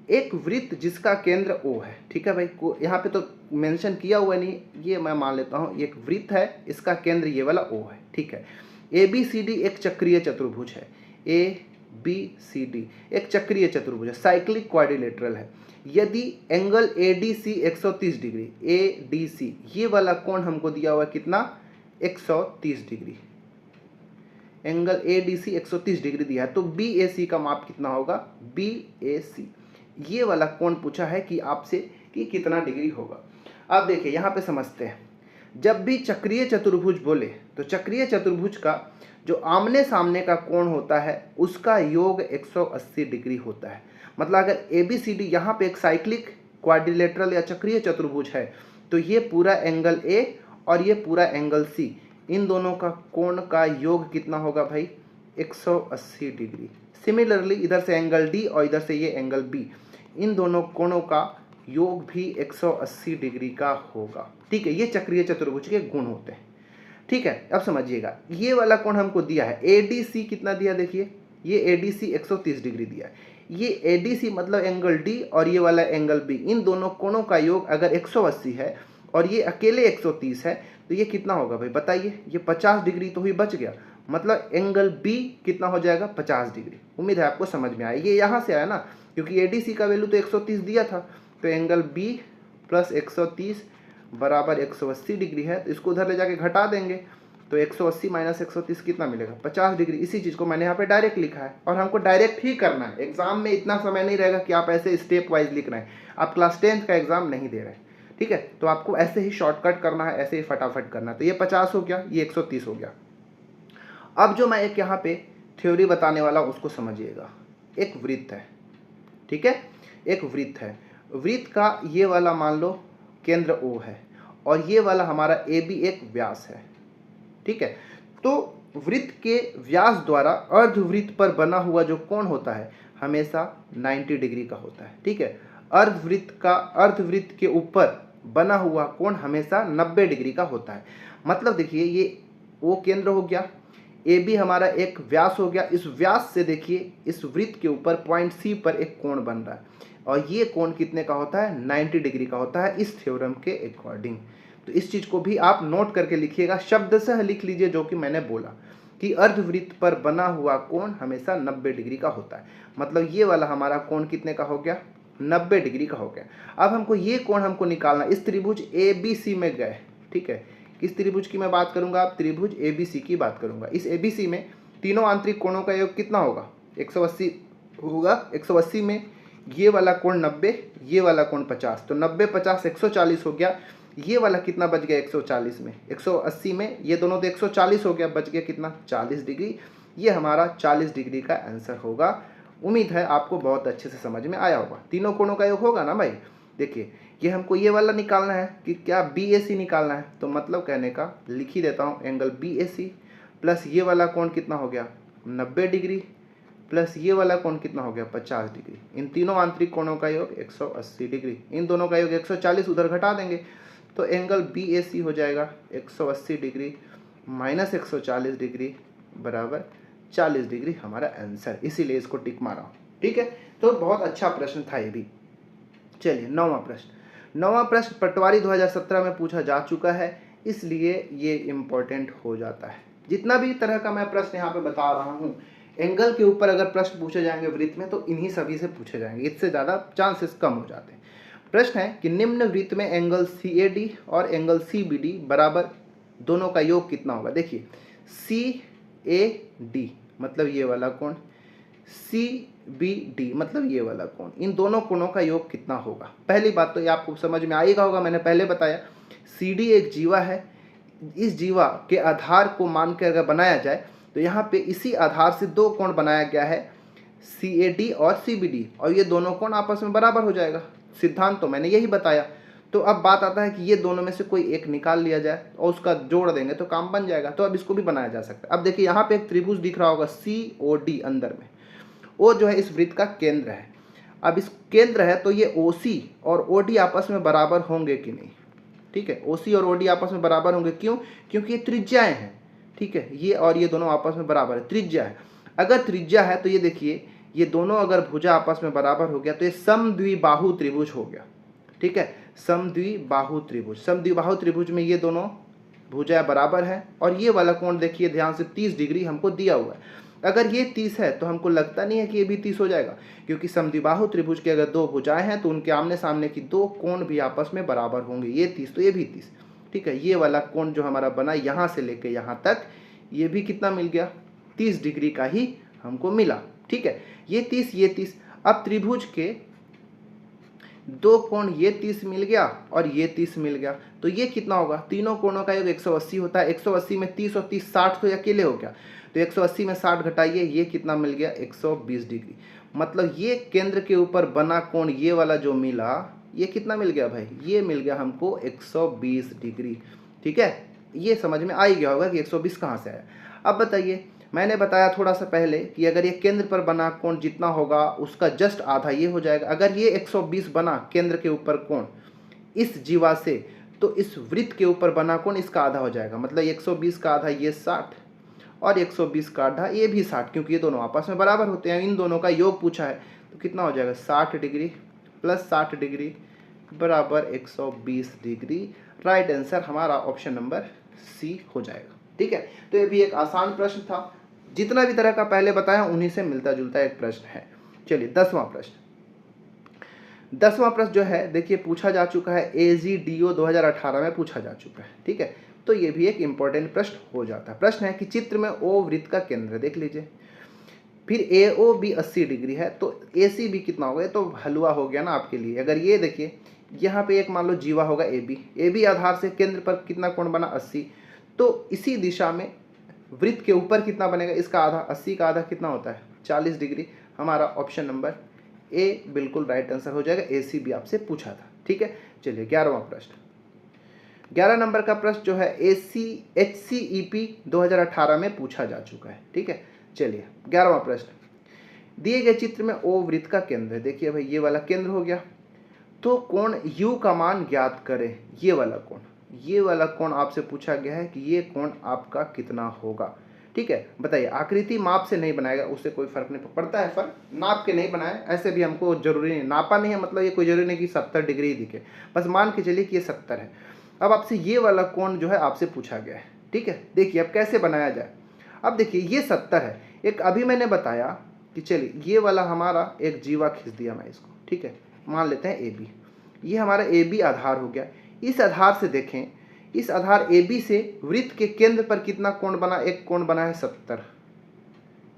एक वृत्त जिसका केंद्र O है, ठीक है भाई, को यहाँ पे तो मेंशन किया हुआ नहीं, ये मैं मान लेता हूँ एक वृत्त है, इसका केंद्र ये वाला O है, ठीक है। ABCD एक चक्रीय चतुर्भुज है, ABCD एक चक्रीय चतुर्भुज है, साइक्लिक क्वाड्रिलेटरल है। यदि एंगल ADC 130 डिग्री, ADC ये वाला कोण हमको दिया हुआ है कितना, 130 डिग्री, एंगल ADC 130 डिग्री दिया है, तो BAC का माप कितना होगा, BAC ये वाला कोण पूछा है कि आपसे कि कितना डिग्री होगा। अब देखिए यहाँ पे समझते हैं, जब भी चक्रीय चतुर्भुज बोले तो चक्रीय चतुर्भुज का जो आमने सामने का कोण होता है उसका योग 180 डिग्री होता है। मतलब अगर ए बी सी डी यहाँ पे एक साइक्लिक क्वाड्रिलेटरल या चक्रीय चतुर्भुज है तो ये पूरा एंगल ए और ये पूरा एंगल सी, इन दोनों का कोण का योग कितना होगा भाई, 180 डिग्री। सिमिलरली इधर से एंगल डी और इधर से ये एंगल बी, इन दोनों कोणों का योग भी 180 डिग्री का होगा। ठीक है, ये चक्रीय चतुर्भुज के गुण होते हैं। ठीक है, अब समझिएगा, ये वाला कोण हमको दिया है ADC, कितना दिया देखिए, ये ADC 130 डिग्री दिया है। ये ADC मतलब एंगल डी और ये वाला एंगल बी, इन दोनों कोणों का योग अगर 180 है और ये अकेले 130 है तो ये कितना होगा भाई बताइए, ये 50 डिग्री तो ही बच गया। मतलब एंगल बी कितना हो जाएगा, 50 डिग्री। उम्मीद है आपको समझ में आया। ये यहाँ से आया ना, क्योंकि ADC का वैल्यू तो 130 दिया था, तो एंगल बी प्लस 130 बराबर 180 डिग्री है, तो इसको उधर ले जाके घटा देंगे तो 180 माइनस 130 कितना मिलेगा, 50 डिग्री। इसी चीज़ को मैंने यहाँ पे डायरेक्ट लिखा है और हमको डायरेक्ट ही करना है। एग्जाम में इतना समय नहीं रहेगा कि आप ऐसे स्टेप वाइज लिख रहे हैं, आप क्लास 10th का एग्जाम नहीं दे रहे हैं। ठीक है, तो आपको ऐसे ही शॉर्टकट करना है, ऐसे ही फटाफट करना है। तो ये 50 हो गया, ये 130 हो गया। अब जो मैं एक यहाँ पे थ्योरी बताने वाला हूँ उसको समझिएगा। एक वृत्त है, ठीक है, एक वृत्त है। वृत्त का ये वाला मान लो केंद्र O है और ये वाला हमारा AB एक व्यास है। ठीक है, तो वृत्त के व्यास द्वारा अर्धवृत्त पर बना हुआ जो कोण होता है हमेशा 90 डिग्री का होता है। ठीक है, अर्धवृत्त के ऊपर बना हुआ कोण हमेशा 90 डिग्री का होता है। मतलब देखिए, ये O केंद्र हो गया, AB हमारा एक व्यास हो गया। इस व्यास से देखिए इस वृत्त के ऊपर पॉइंट C पर एक कोण बन रहा है और ये कोण कितने का होता है, 90 डिग्री का होता है इस थ्योरम के अकॉर्डिंग। तो इस चीज़ को भी आप नोट करके लिखिएगा, शब्दशः लिख लीजिए जो कि मैंने बोला कि अर्धवृत्त पर बना हुआ कोण हमेशा 90 डिग्री का होता है। मतलब ये वाला हमारा कोण कितने का हो गया, 90 डिग्री का हो गया। अब हमको ये कोण हमको निकालना, इस त्रिभुज ABC में गए। ठीक है, किस त्रिभुज की मैं बात करूंगा, आप त्रिभुज ABC की बात करूंगा। इस ABC में तीनों आंतरिक कोणों का योग कितना होगा, 180 होगा। 180 में ये वाला कोण 90, ये वाला कोण 50, तो 90 50 140 हो गया। ये वाला कितना बच गया 140 में, 180 में ये दोनों तो 140 हो गया, बच गया कितना 40 डिग्री। ये हमारा 40 डिग्री का आंसर होगा। उम्मीद है आपको बहुत अच्छे से समझ में आया होगा। तीनों कोणों का योग होगा ना भाई। देखिए, ये हमको ये वाला निकालना है कि क्या BAC निकालना है, तो मतलब कहने का लिख ही देता हूँ, एंगल BAC प्लस ये वाला कोण कितना हो गया 90 डिग्री प्लस ये वाला कोण कितना हो गया 50 डिग्री। इन तीनों आंतरिक कोणों का योग 180 डिग्री, इन दोनों का योग 140, उधर घटा देंगे तो एंगल BAC हो जाएगा 180 डिग्री माइनस 140 डिग्री बराबर 40 डिग्री हमारा आंसर। इसीलिए इसको टिक मारा। ठीक है, तो बहुत अच्छा प्रश्न था ये भी। चलिए 9वां प्रश्न। 9वां प्रश्न पटवारी 2017 में पूछा जा चुका है, इसलिए ये इम्पोर्टेंट हो जाता है। जितना भी तरह का मैं प्रश्न यहाँ पे बता रहा हूँ, एंगल के ऊपर अगर प्रश्न पूछे जाएंगे वृत्त में तो इन्हीं सभी से पूछे जाएंगे, इससे ज़्यादा चांसेस कम हो जाते हैं। प्रश्न है कि निम्न वृत्त में एंगल CAD और एंगल CBD बराबर दोनों का योग कितना होगा। देखिए, CAD मतलब ये वाला कोण, CBD मतलब ये वाला कोण, इन दोनों कोणों का योग कितना होगा। पहली बात तो ये आपको समझ में आएगा होगा, मैंने पहले बताया CD एक जीवा है। इस जीवा के आधार को मान के अगर बनाया जाए तो यहाँ पे इसी आधार से दो कोण बनाया गया है, CAD और CBD, और ये दोनों कोण आपस में बराबर हो जाएगा। सिद्धांत तो मैंने यही बताया। तो अब बात आता है कि ये दोनों में से कोई एक निकाल लिया जाए और उसका जोड़ देंगे तो काम बन जाएगा। तो अब इसको भी बनाया जा सकता है। अब देखिए, यहाँ पे एक त्रिभुज दिख रहा होगा COD, अंदर में वो जो है इस वृत्त का केंद्र है। अब इस केंद्र है तो ये OC और OD आपस में बराबर होंगे कि नहीं। ठीक है, OC और OD आपस में बराबर होंगे, क्यों, क्योंकि ये त्रिज्याएं हैं। ठीक है, ये और ये दोनों आपस में बराबर है, त्रिज्या है। अगर त्रिज्या है तो ये देखिए, ये दोनों अगर भुजा आपस में बराबर हो गया तो ये समद्विबाहु त्रिभुज हो गया। ठीक है, समद्विबाहु त्रिभुज। समद्विबाहु त्रिभुज में ये दोनों भुजा बराबर है और ये वाला कोण देखिए ध्यान से 30 डिग्री हमको दिया हुआ है। अगर ये 30 है तो हमको लगता नहीं है कि ये भी 30 हो जाएगा, क्योंकि समद्विबाहु त्रिभुज के अगर दो भुजाएं हैं तो उनके आमने सामने की दो कोण भी आपस में बराबर होंगे। ये 30 तो ये भी 30। ठीक है, ये वाला कोण जो हमारा बना यहाँ से लेके यहाँ तक, ये भी कितना मिल गया 30 डिग्री का ही हमको मिला। ठीक है, ये 30 ये 30। अब त्रिभुज के दो कोण ये 30 मिल गया और ये 30 मिल गया, तो ये कितना होगा, तीनों कोणों का योग 180 होता है। 180 में 30 और 30 60 तो ये अकेले हो गया, तो 180 में 60 घटाइए, ये कितना मिल गया 120 डिग्री। मतलब ये केंद्र के ऊपर बना कोण ये वाला जो मिला, ये कितना मिल गया भाई, ये मिल गया हमको 120 डिग्री। ठीक है, ये समझ में आ ही गया होगा कि 120 कहाँ से आया। अब बताइए, मैंने बताया थोड़ा सा पहले कि अगर ये केंद्र पर बना कोण जितना होगा उसका जस्ट आधा ये हो जाएगा। अगर ये 120 बना केंद्र के ऊपर कोण इस जीवा से, तो इस वृत्त के ऊपर बना कोण इसका आधा हो जाएगा। मतलब 120 का आधा ये 60 और 120 का आधा ये भी 60, क्योंकि ये दोनों आपस में बराबर होते हैं। इन दोनों का योग पूछा है, तो कितना हो जाएगा 60 डिग्री प्लस 60 डिग्री बराबर 120 डिग्री। राइट आंसर हमारा ऑप्शन नंबर सी हो जाएगा। ठीक है, तो ये भी एक आसान प्रश्न था, जितना भी तरह का पहले बताया उन्हीं से मिलता जुलता एक प्रश्न है। चलिए 10वां प्रश्न। 10वां प्रश्न जो है देखिए पूछा जा चुका है, AGDO 2018 में पूछा जा चुका है। ठीक है, तो ये भी एक इंपॉर्टेंट प्रश्न हो जाता है। प्रश्न है कि चित्र में O वृत्त का केंद्र देख लीजिए, फिर AOB 80 डिग्री है, तो ACB कितना होगा, ये तो हलवा हो गया ना आपके लिए। अगर ये देखिए यहाँ पे एक मान लो जीवा होगा AB आधार से केंद्र पर कितना कोण बना 80, तो इसी दिशा में वृत्त के ऊपर कितना बनेगा, इसका आधा, 80 का आधा कितना होता है 40 डिग्री। हमारा ऑप्शन नंबर ए बिल्कुल राइट आंसर हो जाएगा। ACB आपसे पूछा था। ठीक है, चलिए 11वां प्रश्न। 11 नंबर का प्रश्न जो है HCEP 2018 में पूछा जा चुका है। ठीक है, चलिए 11वां प्रश्न। दिए गए चित्र में O वृत्त का केंद्र है। देखिए भाई ये वाला केंद्र हो गया, तो कोण U का मान ज्ञात करें। ये वाला कोण आपसे पूछा गया है कि ये कोण आपका कितना होगा। ठीक है, बताइए। आकृति माप से नहीं बनाएगा, उससे कोई फर्क नहीं पड़ता है, फर्क नाप के नहीं बनाया, ऐसे भी हमको जरूरी नहीं, नापा नहीं है मतलब ये कोई जरूरी नहीं कि 70 डिग्री ही दिखे, बस मान के चलिए कि ये 70 है। अब आपसे ये वाला कोण जो है आपसे पूछा गया है। ठीक है, देखिए अब कैसे बनाया जाए। अब देखिए ये 70 है, एक अभी मैंने बताया कि चलिए ये वाला हमारा एक जीवा खींच दिया मैं इसको। ठीक है, मान लेते हैं AB, ये हमारा AB आधार हो गया। इस आधार से देखें, इस आधार AB से वृत्त के केंद्र पर कितना कोण बना, एक कोण बना है 70।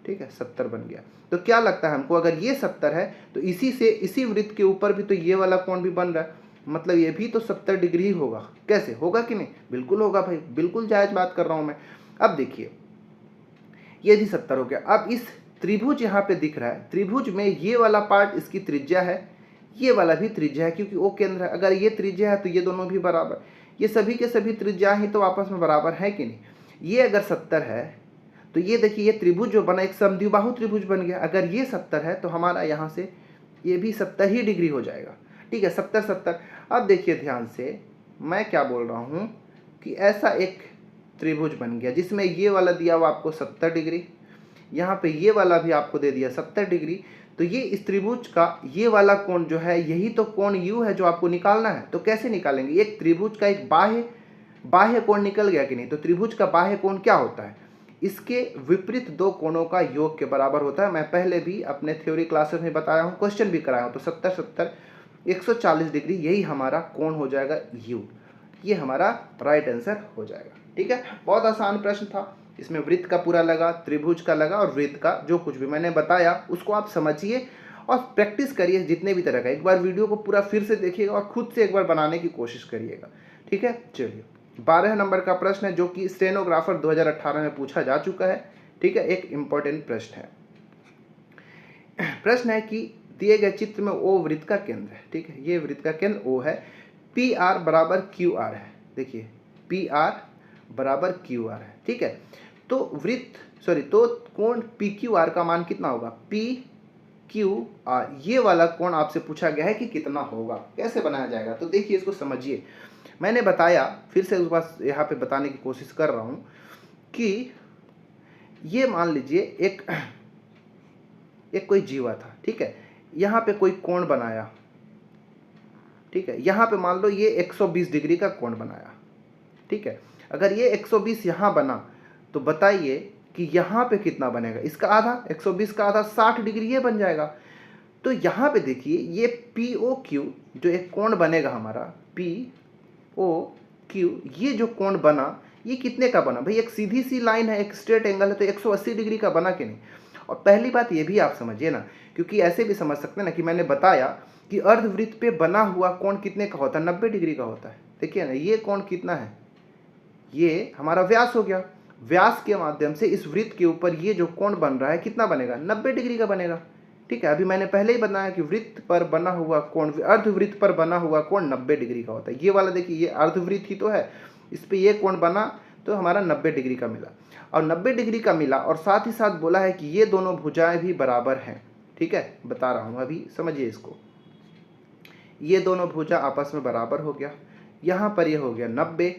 ठीक है, 70 बन गया। तो क्या लगता है हमको, अगर ये 70 है तो इसी से इसी वृत्त के ऊपर भी तो ये वाला कोण भी बन रहा है, मतलब ये भी तो 70 डिग्री ही होगा। कैसे होगा कि नहीं, बिल्कुल होगा भाई, बिल्कुल जायज बात कर रहा हूं मैं। अब देखिए ये भी 70 हो गया। अब इस त्रिभुज यहाँ पे दिख रहा है, त्रिभुज में ये वाला पार्ट इसकी त्रिज्या है, ये वाला भी त्रिज्या है, क्योंकि वो केंद्र है। अगर ये त्रिज्या है तो ये दोनों भी बराबर, ये सभी के सभी त्रिज्या ही तो आपस में बराबर है कि नहीं। ये अगर 70 है तो ये देखिए ये त्रिभुज जो बना एक समद्विबाहु त्रिभुज बन गया। अगर ये 70 है तो हमारा यहाँ से ये भी 70 ही डिग्री हो जाएगा। ठीक है, 70 70। अब देखिए ध्यान से, मैं क्या बोल रहा हूँ कि ऐसा एक त्रिभुज बन गया जिसमें ये वाला दिया हुआ आपको 70 डिग्री, यहाँ पे ये वाला भी आपको दे दिया 70 डिग्री। तो ये इस त्रिभुज का ये वाला कोण जो है यही तो कोण U है जो आपको निकालना है। तो कैसे निकालेंगे, एक त्रिभुज का एक बाह्य कोण निकल गया कि नहीं। तो त्रिभुज का बाह्य कोण क्या होता है, इसके विपरीत दो कोणों का योग के बराबर होता है। मैं पहले भी अपने थ्योरी क्लासेस में बताया हूँ, क्वेश्चन भी कराया हूँ। तो 70 70 140 डिग्री यही हमारा कोण हो जाएगा U। ये हमारा राइट आंसर हो जाएगा। ठीक है, बहुत आसान प्रश्न था, इसमें वृत्त का पूरा लगा, त्रिभुज का लगा और वृत्त का जो कुछ भी मैंने बताया उसको आप समझिए और प्रैक्टिस करिए जितने भी तरह का। एक बार वीडियो को पूरा फिर से देखिएगा और खुद से एक बार बनाने की कोशिश करिएगा। ठीक है, चलिए 12 नंबर का प्रश्न है जो कि स्टेनोग्राफर 2018 में पूछा जा चुका है। ठीक है, एक इंपॉर्टेंट प्रश्न है। प्रश्न है कि दिए गए चित्र में O वृत्त का केंद्र है। ठीक है, ये वृत्त का केंद्र O है, PR बराबर QR है। देखिए PR बराबर QR है। ठीक है, तो तो कोण PQR का मान कितना होगा, PQR, ये वाला कोण आपसे पूछा गया है कि कितना होगा। कैसे बनाया जाएगा, तो देखिए इसको समझिए। मैंने बताया, फिर से उस बात यहाँ पे बताने की कोशिश कर रहा हूँ कि ये मान लीजिए एक कोई जीवा था। ठीक है, यहाँ पे कोई कोण बनाया। ठीक है, यहाँ पे मान लो ये 120 डिग्री का कोण बनाया। ठीक है, अगर ये 120 यहाँ बना तो बताइए कि यहाँ पे कितना बनेगा, इसका आधा, 120 का आधा 60 डिग्री ये बन जाएगा। तो यहाँ पे देखिए ये POQ जो एक कोण बनेगा हमारा POQ, ये जो कोण बना ये कितने का बना भाई, एक सीधी सी लाइन है, एक स्ट्रेट एंगल है, तो 180 डिग्री का बना कि नहीं। और पहली बात ये भी आप समझिए ना, क्योंकि ऐसे भी समझ सकते हैं ना कि मैंने बताया कि अर्धवृत्त पे बना हुआ कोण कितने का होता है, 90 डिग्री का होता है। देखिए ना, ये कोण कितना है, ये हमारा व्यास हो गया। व्यास के माध्यम से इस वृत्त के ऊपर ये जो कोण बन रहा है कितना बनेगा, 90 डिग्री का बनेगा। ठीक है, अभी मैंने पहले ही बताया कि वृत्त पर बना हुआ कोण, अर्धवृत्त पर बना हुआ कोण 90 डिग्री का होता है। ये वाला देखिए, ये अर्धवृत्त ही तो है, इस पे ये कोण बना तो हमारा 90 डिग्री का मिला, और 90 डिग्री का मिला, और साथ ही साथ बोला है कि ये दोनों भुजाएं भी बराबर हैं। ठीक है, बता रहा हूं, अभी समझिए इसको। ये दोनों भुजा आपस में बराबर हो गया, यहाँ पर ये हो गया 90।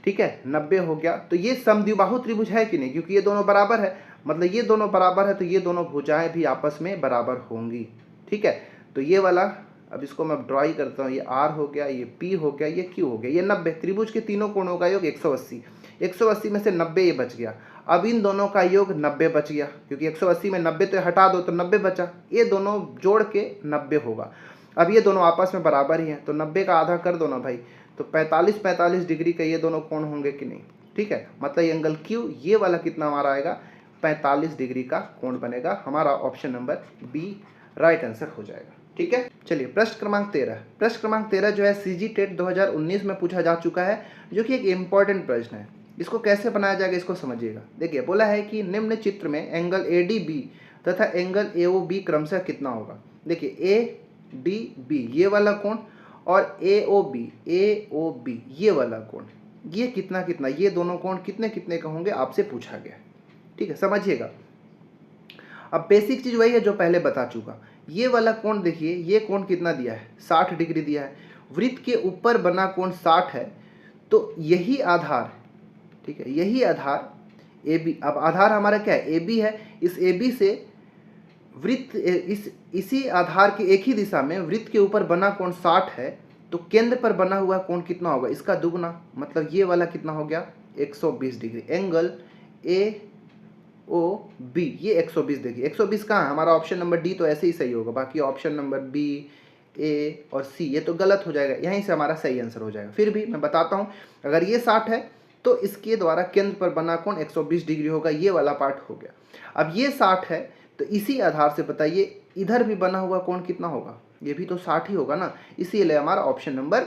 ठीक है, 90 हो गया, तो ये समद्विबाहु त्रिभुज है कि नहीं, क्योंकि ये दोनों बराबर है, मतलब ये दोनों बराबर है, तो ये दोनों भुजाएं भी आपस में बराबर होंगी। ठीक है, तो ये वाला, अब इसको मैं ड्रॉ ही करता हूँ, ये R हो गया, ये P हो गया, ये Q हो गया, ये 90। त्रिभुज के तीनों कोणों का योग 180, 180 में से 90 ये बच गया। अब इन दोनों का योग 90 बच गया, क्योंकि 180 में 90 तो हटा दो तो 90 बचा, ये दोनों जोड़ के 90 होगा। अब ये दोनों आपस में बराबर ही हैं, तो 90 का आधा कर दो ना भाई, तो 45 डिग्री का ये दोनों कोण होंगे कि नहीं। ठीक है, मतलब ये एंगल Q, ये वाला कितना हमारा आएगा, 45 डिग्री का कोण बनेगा। हमारा option number B right answer हो जाएगा। ठीक है, चलिए प्रश्न क्रमांक 13। प्रश्न क्रमांक 13 जो है CG टेट 2019 में पूछा जा चुका है, जो कि एक इम्पॉर्टेंट प्रश्न है। इसको कैसे बनाया जाएगा इसको समझिएगा। देखिए, बोला है कि निम्न चित्र में एंगल ADB तथा एंगल AOB क्रमशः कितना होगा। देखिए, ADB ये वाला कोण और AOB ये वाला कोण, ये कितना कितना, ये दोनों कोण कितने कितने का होंगे आपसे पूछा गया। ठीक है, समझिएगा। अब बेसिक चीज वही है जो पहले बता चुका। ये वाला कोण देखिए, ये कोण कितना दिया है, 60 डिग्री दिया है। वृत्त के ऊपर बना कोण 60 है, तो यही आधार, ठीक है, यही आधार AB, अब आधार हमारा क्या है, AB है। इस AB से वृत्त, इसी आधार के एक ही दिशा में वृत्त के ऊपर बना कोण 60 है, तो केंद्र पर बना हुआ कोण कितना होगा, इसका दुगना, मतलब ये वाला कितना हो गया, 120 डिग्री। एंगल AOB ये 120, देखिए 120 कहाँ है, हमारा ऑप्शन नंबर डी तो ऐसे ही सही होगा, बाकी ऑप्शन नंबर B, A और C ये तो गलत हो जाएगा, यहीं से हमारा सही आंसर हो जाएगा। फिर भी मैं बताता हूँ, अगर ये 60 है तो इसके द्वारा केंद्र पर बना कोण 120 डिग्री होगा, ये वाला पार्ट हो गया। अब ये 60 है, तो इसी आधार से बताइए इधर भी बना हुआ कोण कितना होगा, ये भी तो 60 ही होगा ना, इसीलिए हमारा ऑप्शन नंबर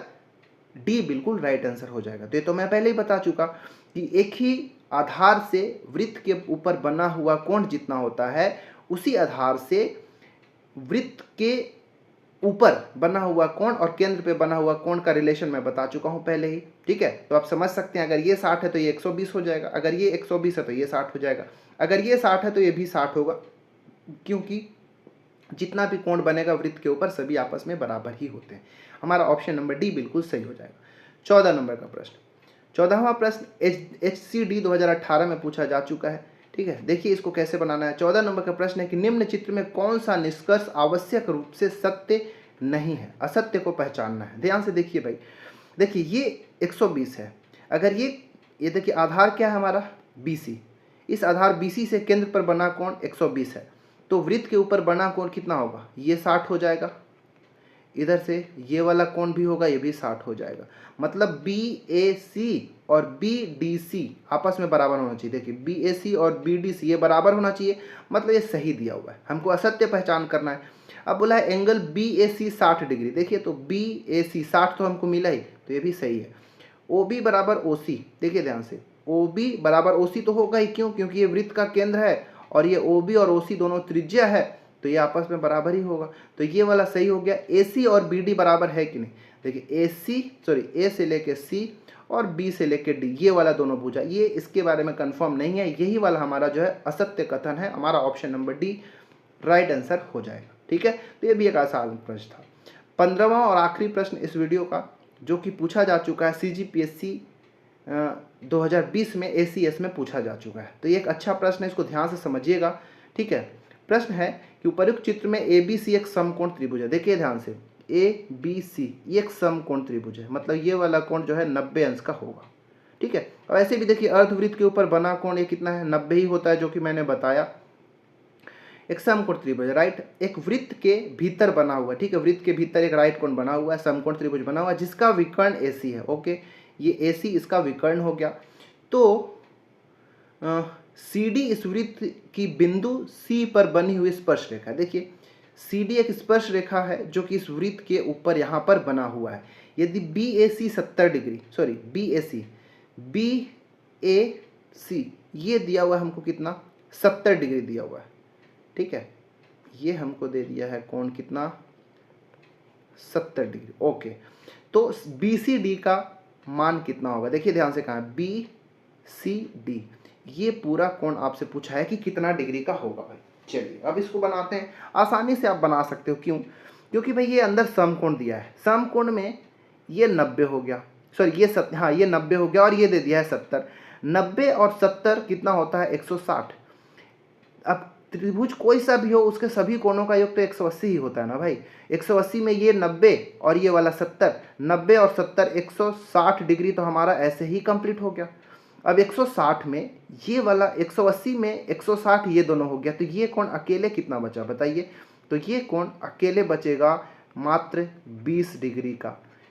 डी बिल्कुल राइट आंसर हो जाएगा। तो ये तो मैं पहले ही बता चुका कि एक ही आधार से वृत्त के ऊपर बना हुआ कोण जितना होता है, उसी आधार से वृत्त के ऊपर बना हुआ कोण और केंद्र पे बना हुआ कोण का रिलेशन मैं बता चुका हूं पहले ही। ठीक है, तो आप समझ सकते हैं, अगर ये 60 है तो ये 120 हो जाएगा, अगर ये 120 है तो ये 60 हो जाएगा, अगर ये 60 है तो ये भी 60 होगा, क्योंकि जितना भी कोण बनेगा वृत्त के ऊपर सभी आपस में बराबर ही होते हैं। हमारा ऑप्शन नंबर डी बिल्कुल सही हो जाएगा। 14 नंबर का प्रश्न, 14वां प्रश्न HCD 2018 में पूछा जा चुका है। ठीक है, देखिए इसको कैसे बनाना है। 14 नंबर का प्रश्न है कि निम्न चित्र में कौन सा निष्कर्ष आवश्यक रूप से सत्य नहीं है, असत्य को पहचानना है। ध्यान से देखिए भाई, देखिए ये 120 है, अगर ये देखिए आधार क्या है हमारा BC, इस आधार BC से केंद्र पर बना कोण 120 है, तो वृत्त के ऊपर बना कोण कितना होगा, ये 60 हो जाएगा, इधर से ये वाला कोण भी होगा, ये भी 60 हो जाएगा, मतलब BAC और BDC आपस में बराबर होना चाहिए। देखिए BAC और BDC ये बराबर होना चाहिए, मतलब ये सही दिया हुआ है, हमको असत्य पहचान करना है। अब बोला है एंगल BAC 60 डिग्री, देखिए तो BAC 60 तो हमको मिला ही, तो ये भी सही है। OB बराबर OC, देखिए ध्यान से, OB बराबर OC तो होगा ही, क्यों, क्योंकि ये वृत्त का केंद्र है और ये OB और OC दोनों त्रिज्या है, तो ये आपस में बराबर ही होगा, तो ये वाला सही हो गया। AC और BD बराबर है कि नहीं, देखिए A से लेके C और B से लेके D ये वाला दोनों भुजा, ये इसके बारे में कंफर्म नहीं है, यही वाला हमारा जो है असत्य कथन है। हमारा option number D right answer हो जाएगा। ठीक है, तो ये भी एक आसान प्रश्न था। 15वां और आखिरी प्रश्न इस वीडियो का, जो कि पूछा जा चुका है CGPSC 2020 में ACS में पूछा जा चुका है, तो ये एक अच्छा प्रश्न है, इसको ध्यान से समझिएगा। ठीक है, प्रश्न है कि उपर्युक्त चित्र में ABC एक समकोण त्रिभुज है। देखिए ध्यान से, ABC ये एक समकोण त्रिभुज है, मतलब ये वाला कोण जो है 90 अंश का होगा। ठीक है, और ऐसे भी देखिए अर्धवृत्त के ऊपर बना कोण ये कितना है, 90 ही होता है, जो कि मैंने बताया। एक समकोण त्रिभुज, राइट, एक वृत्त के भीतर बना हुआ, ठीक है, वृत्त के भीतर एक राइट कोण बना हुआ है, समकोण त्रिभुज बना हुआ है, जिसका विकर्ण AC है। ओके, ये AC इसका विकर्ण हो गया। तो CD इस वृत्त की बिंदु C पर बनी हुई स्पर्श रेखा, देखिए सी डी एक स्पर्श रेखा है जो कि इस वृत्त के ऊपर यहाँ पर बना हुआ है। यदि बी ए सी 70 डिग्री, सॉरी बी ए सी ये दिया हुआ है हमको कितना, 70 डिग्री दिया हुआ है, ठीक है। ये हमको दे दिया है कोण कितना, 70 डिग्री। ओके, तो बी सी डी का मान कितना होगा, देखिए ध्यान से कहाँ, बी सी डी ये पूरा कोण आपसे पूछा है कि कितना डिग्री का होगा भाई। चलिए अब इसको बनाते हैं, आसानी से आप बना सकते हो। क्यों? क्योंकि भाई ये अंदर समकोण दिया है, समकोण में ये 90 हो गया, सॉरी ये ये 90 हो गया और ये दे दिया है 70। 90 और 70 कितना होता है, 160। अब त्रिभुज कोई सा भी हो उसके सभी कोणों का योग तो 180 ही होता है ना भाई। 180 में ये 90 और ये वाला 70, 90 और 70 160 डिग्री तो हमारा ऐसे ही कंप्लीट हो गया। अब 160 में ये वाला 180 में 160 ये दोनों हो गया, तो ये कोण अकेले कितना बचा बताइए। तो ये कोण अकेले बचेगा मात्र 20 डिग्री का,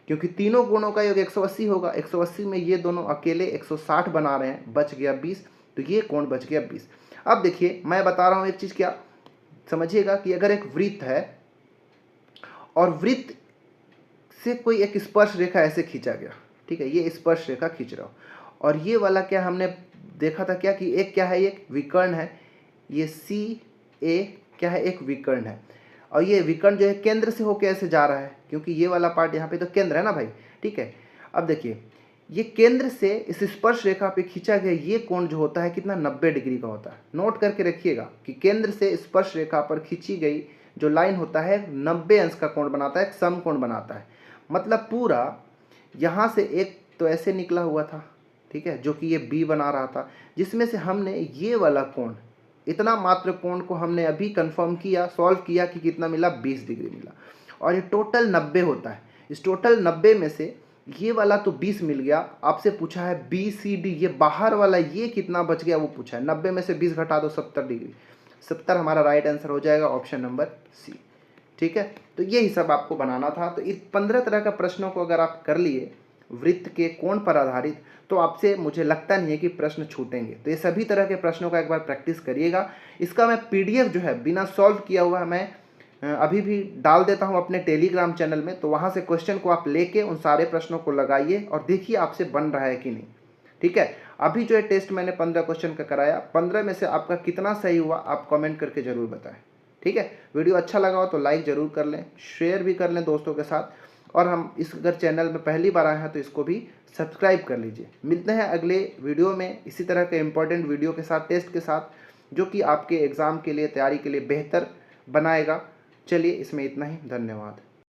क्योंकि तीनों कोणों का योग 180 होगा। 180 में ये दोनों अकेले 160 बना रहे हैं, बच गया 20, तो ये कोण बच गया 20। अब देखिए मैं बता रहा हूँ एक चीज़, क्या समझिएगा कि अगर एक वृत्त है और वृत्त से कोई एक स्पर्श रेखा ऐसे खींचा गया, ठीक है, ये स्पर्श रेखा खींच रहा हूँ, और ये वाला क्या हमने देखा था क्या कि एक क्या है, एक विकर्ण है, ये सी ए क्या है, एक विकर्ण है, और ये विकर्ण जो है केंद्र से होकर ऐसे जा रहा है, क्योंकि ये वाला पार्ट यहाँ पे तो केंद्र है ना भाई, ठीक है। अब देखिए ये केंद्र से इस स्पर्श रेखा पे खींचा गया ये कोण जो होता है कितना, 90 डिग्री का होता है। नोट करके रखिएगा कि केंद्र से स्पर्श रेखा पर खींची गई जो लाइन होता है 90 अंश का कोण बनाता है, एक समकोण बनाता है। मतलब पूरा यहाँ से एक तो ऐसे निकला हुआ था, ठीक है, जो कि ये बी बना रहा था, जिसमें से हमने ये वाला कोण, इतना मात्र कोण को हमने अभी कंफर्म किया, सॉल्व किया कि कितना मिला, 20 डिग्री मिला, और ये टोटल 90 होता है। इस टोटल 90 में से ये वाला तो 20 मिल गया, आपसे पूछा है बी सी डी, ये बाहर वाला ये कितना बच गया वो पूछा है। 90 में से 20 घटा दो, 70 डिग्री, 70 हमारा राइट आंसर हो जाएगा, ऑप्शन नंबर सी, ठीक है। तो यही सब आपको बनाना था। तो इस 15 तरह का प्रश्नों को अगर आप कर लिए वृत्त के कोण पर आधारित, तो आपसे मुझे लगता नहीं है कि प्रश्न छूटेंगे। तो ये सभी तरह के प्रश्नों का एक बार प्रैक्टिस करिएगा। इसका मैं पीडीएफ जो है बिना सॉल्व किया हुआ मैं अभी भी डाल देता हूं अपने टेलीग्राम चैनल में, तो वहां से क्वेश्चन को आप लेके उन सारे प्रश्नों को लगाइए और देखिए आपसे बन रहा है कि नहीं, ठीक है। अभी जो है टेस्ट मैंने 15 क्वेश्चन का कराया, 15 में से आपका कितना सही हुआ आप कमेंट करके ज़रूर बताएं, ठीक है। वीडियो अच्छा लगा हो तो लाइक ज़रूर कर लें, शेयर भी कर लें दोस्तों के साथ, और हम इस अगर चैनल में पहली बार आए हैं तो इसको भी सब्सक्राइब कर लीजिए। मिलते हैं अगले वीडियो में इसी तरह के इंपॉर्टेंट वीडियो के साथ, टेस्ट के साथ, जो कि आपके एग्ज़ाम के लिए तैयारी के लिए बेहतर बनाएगा। चलिए इसमें इतना ही, धन्यवाद।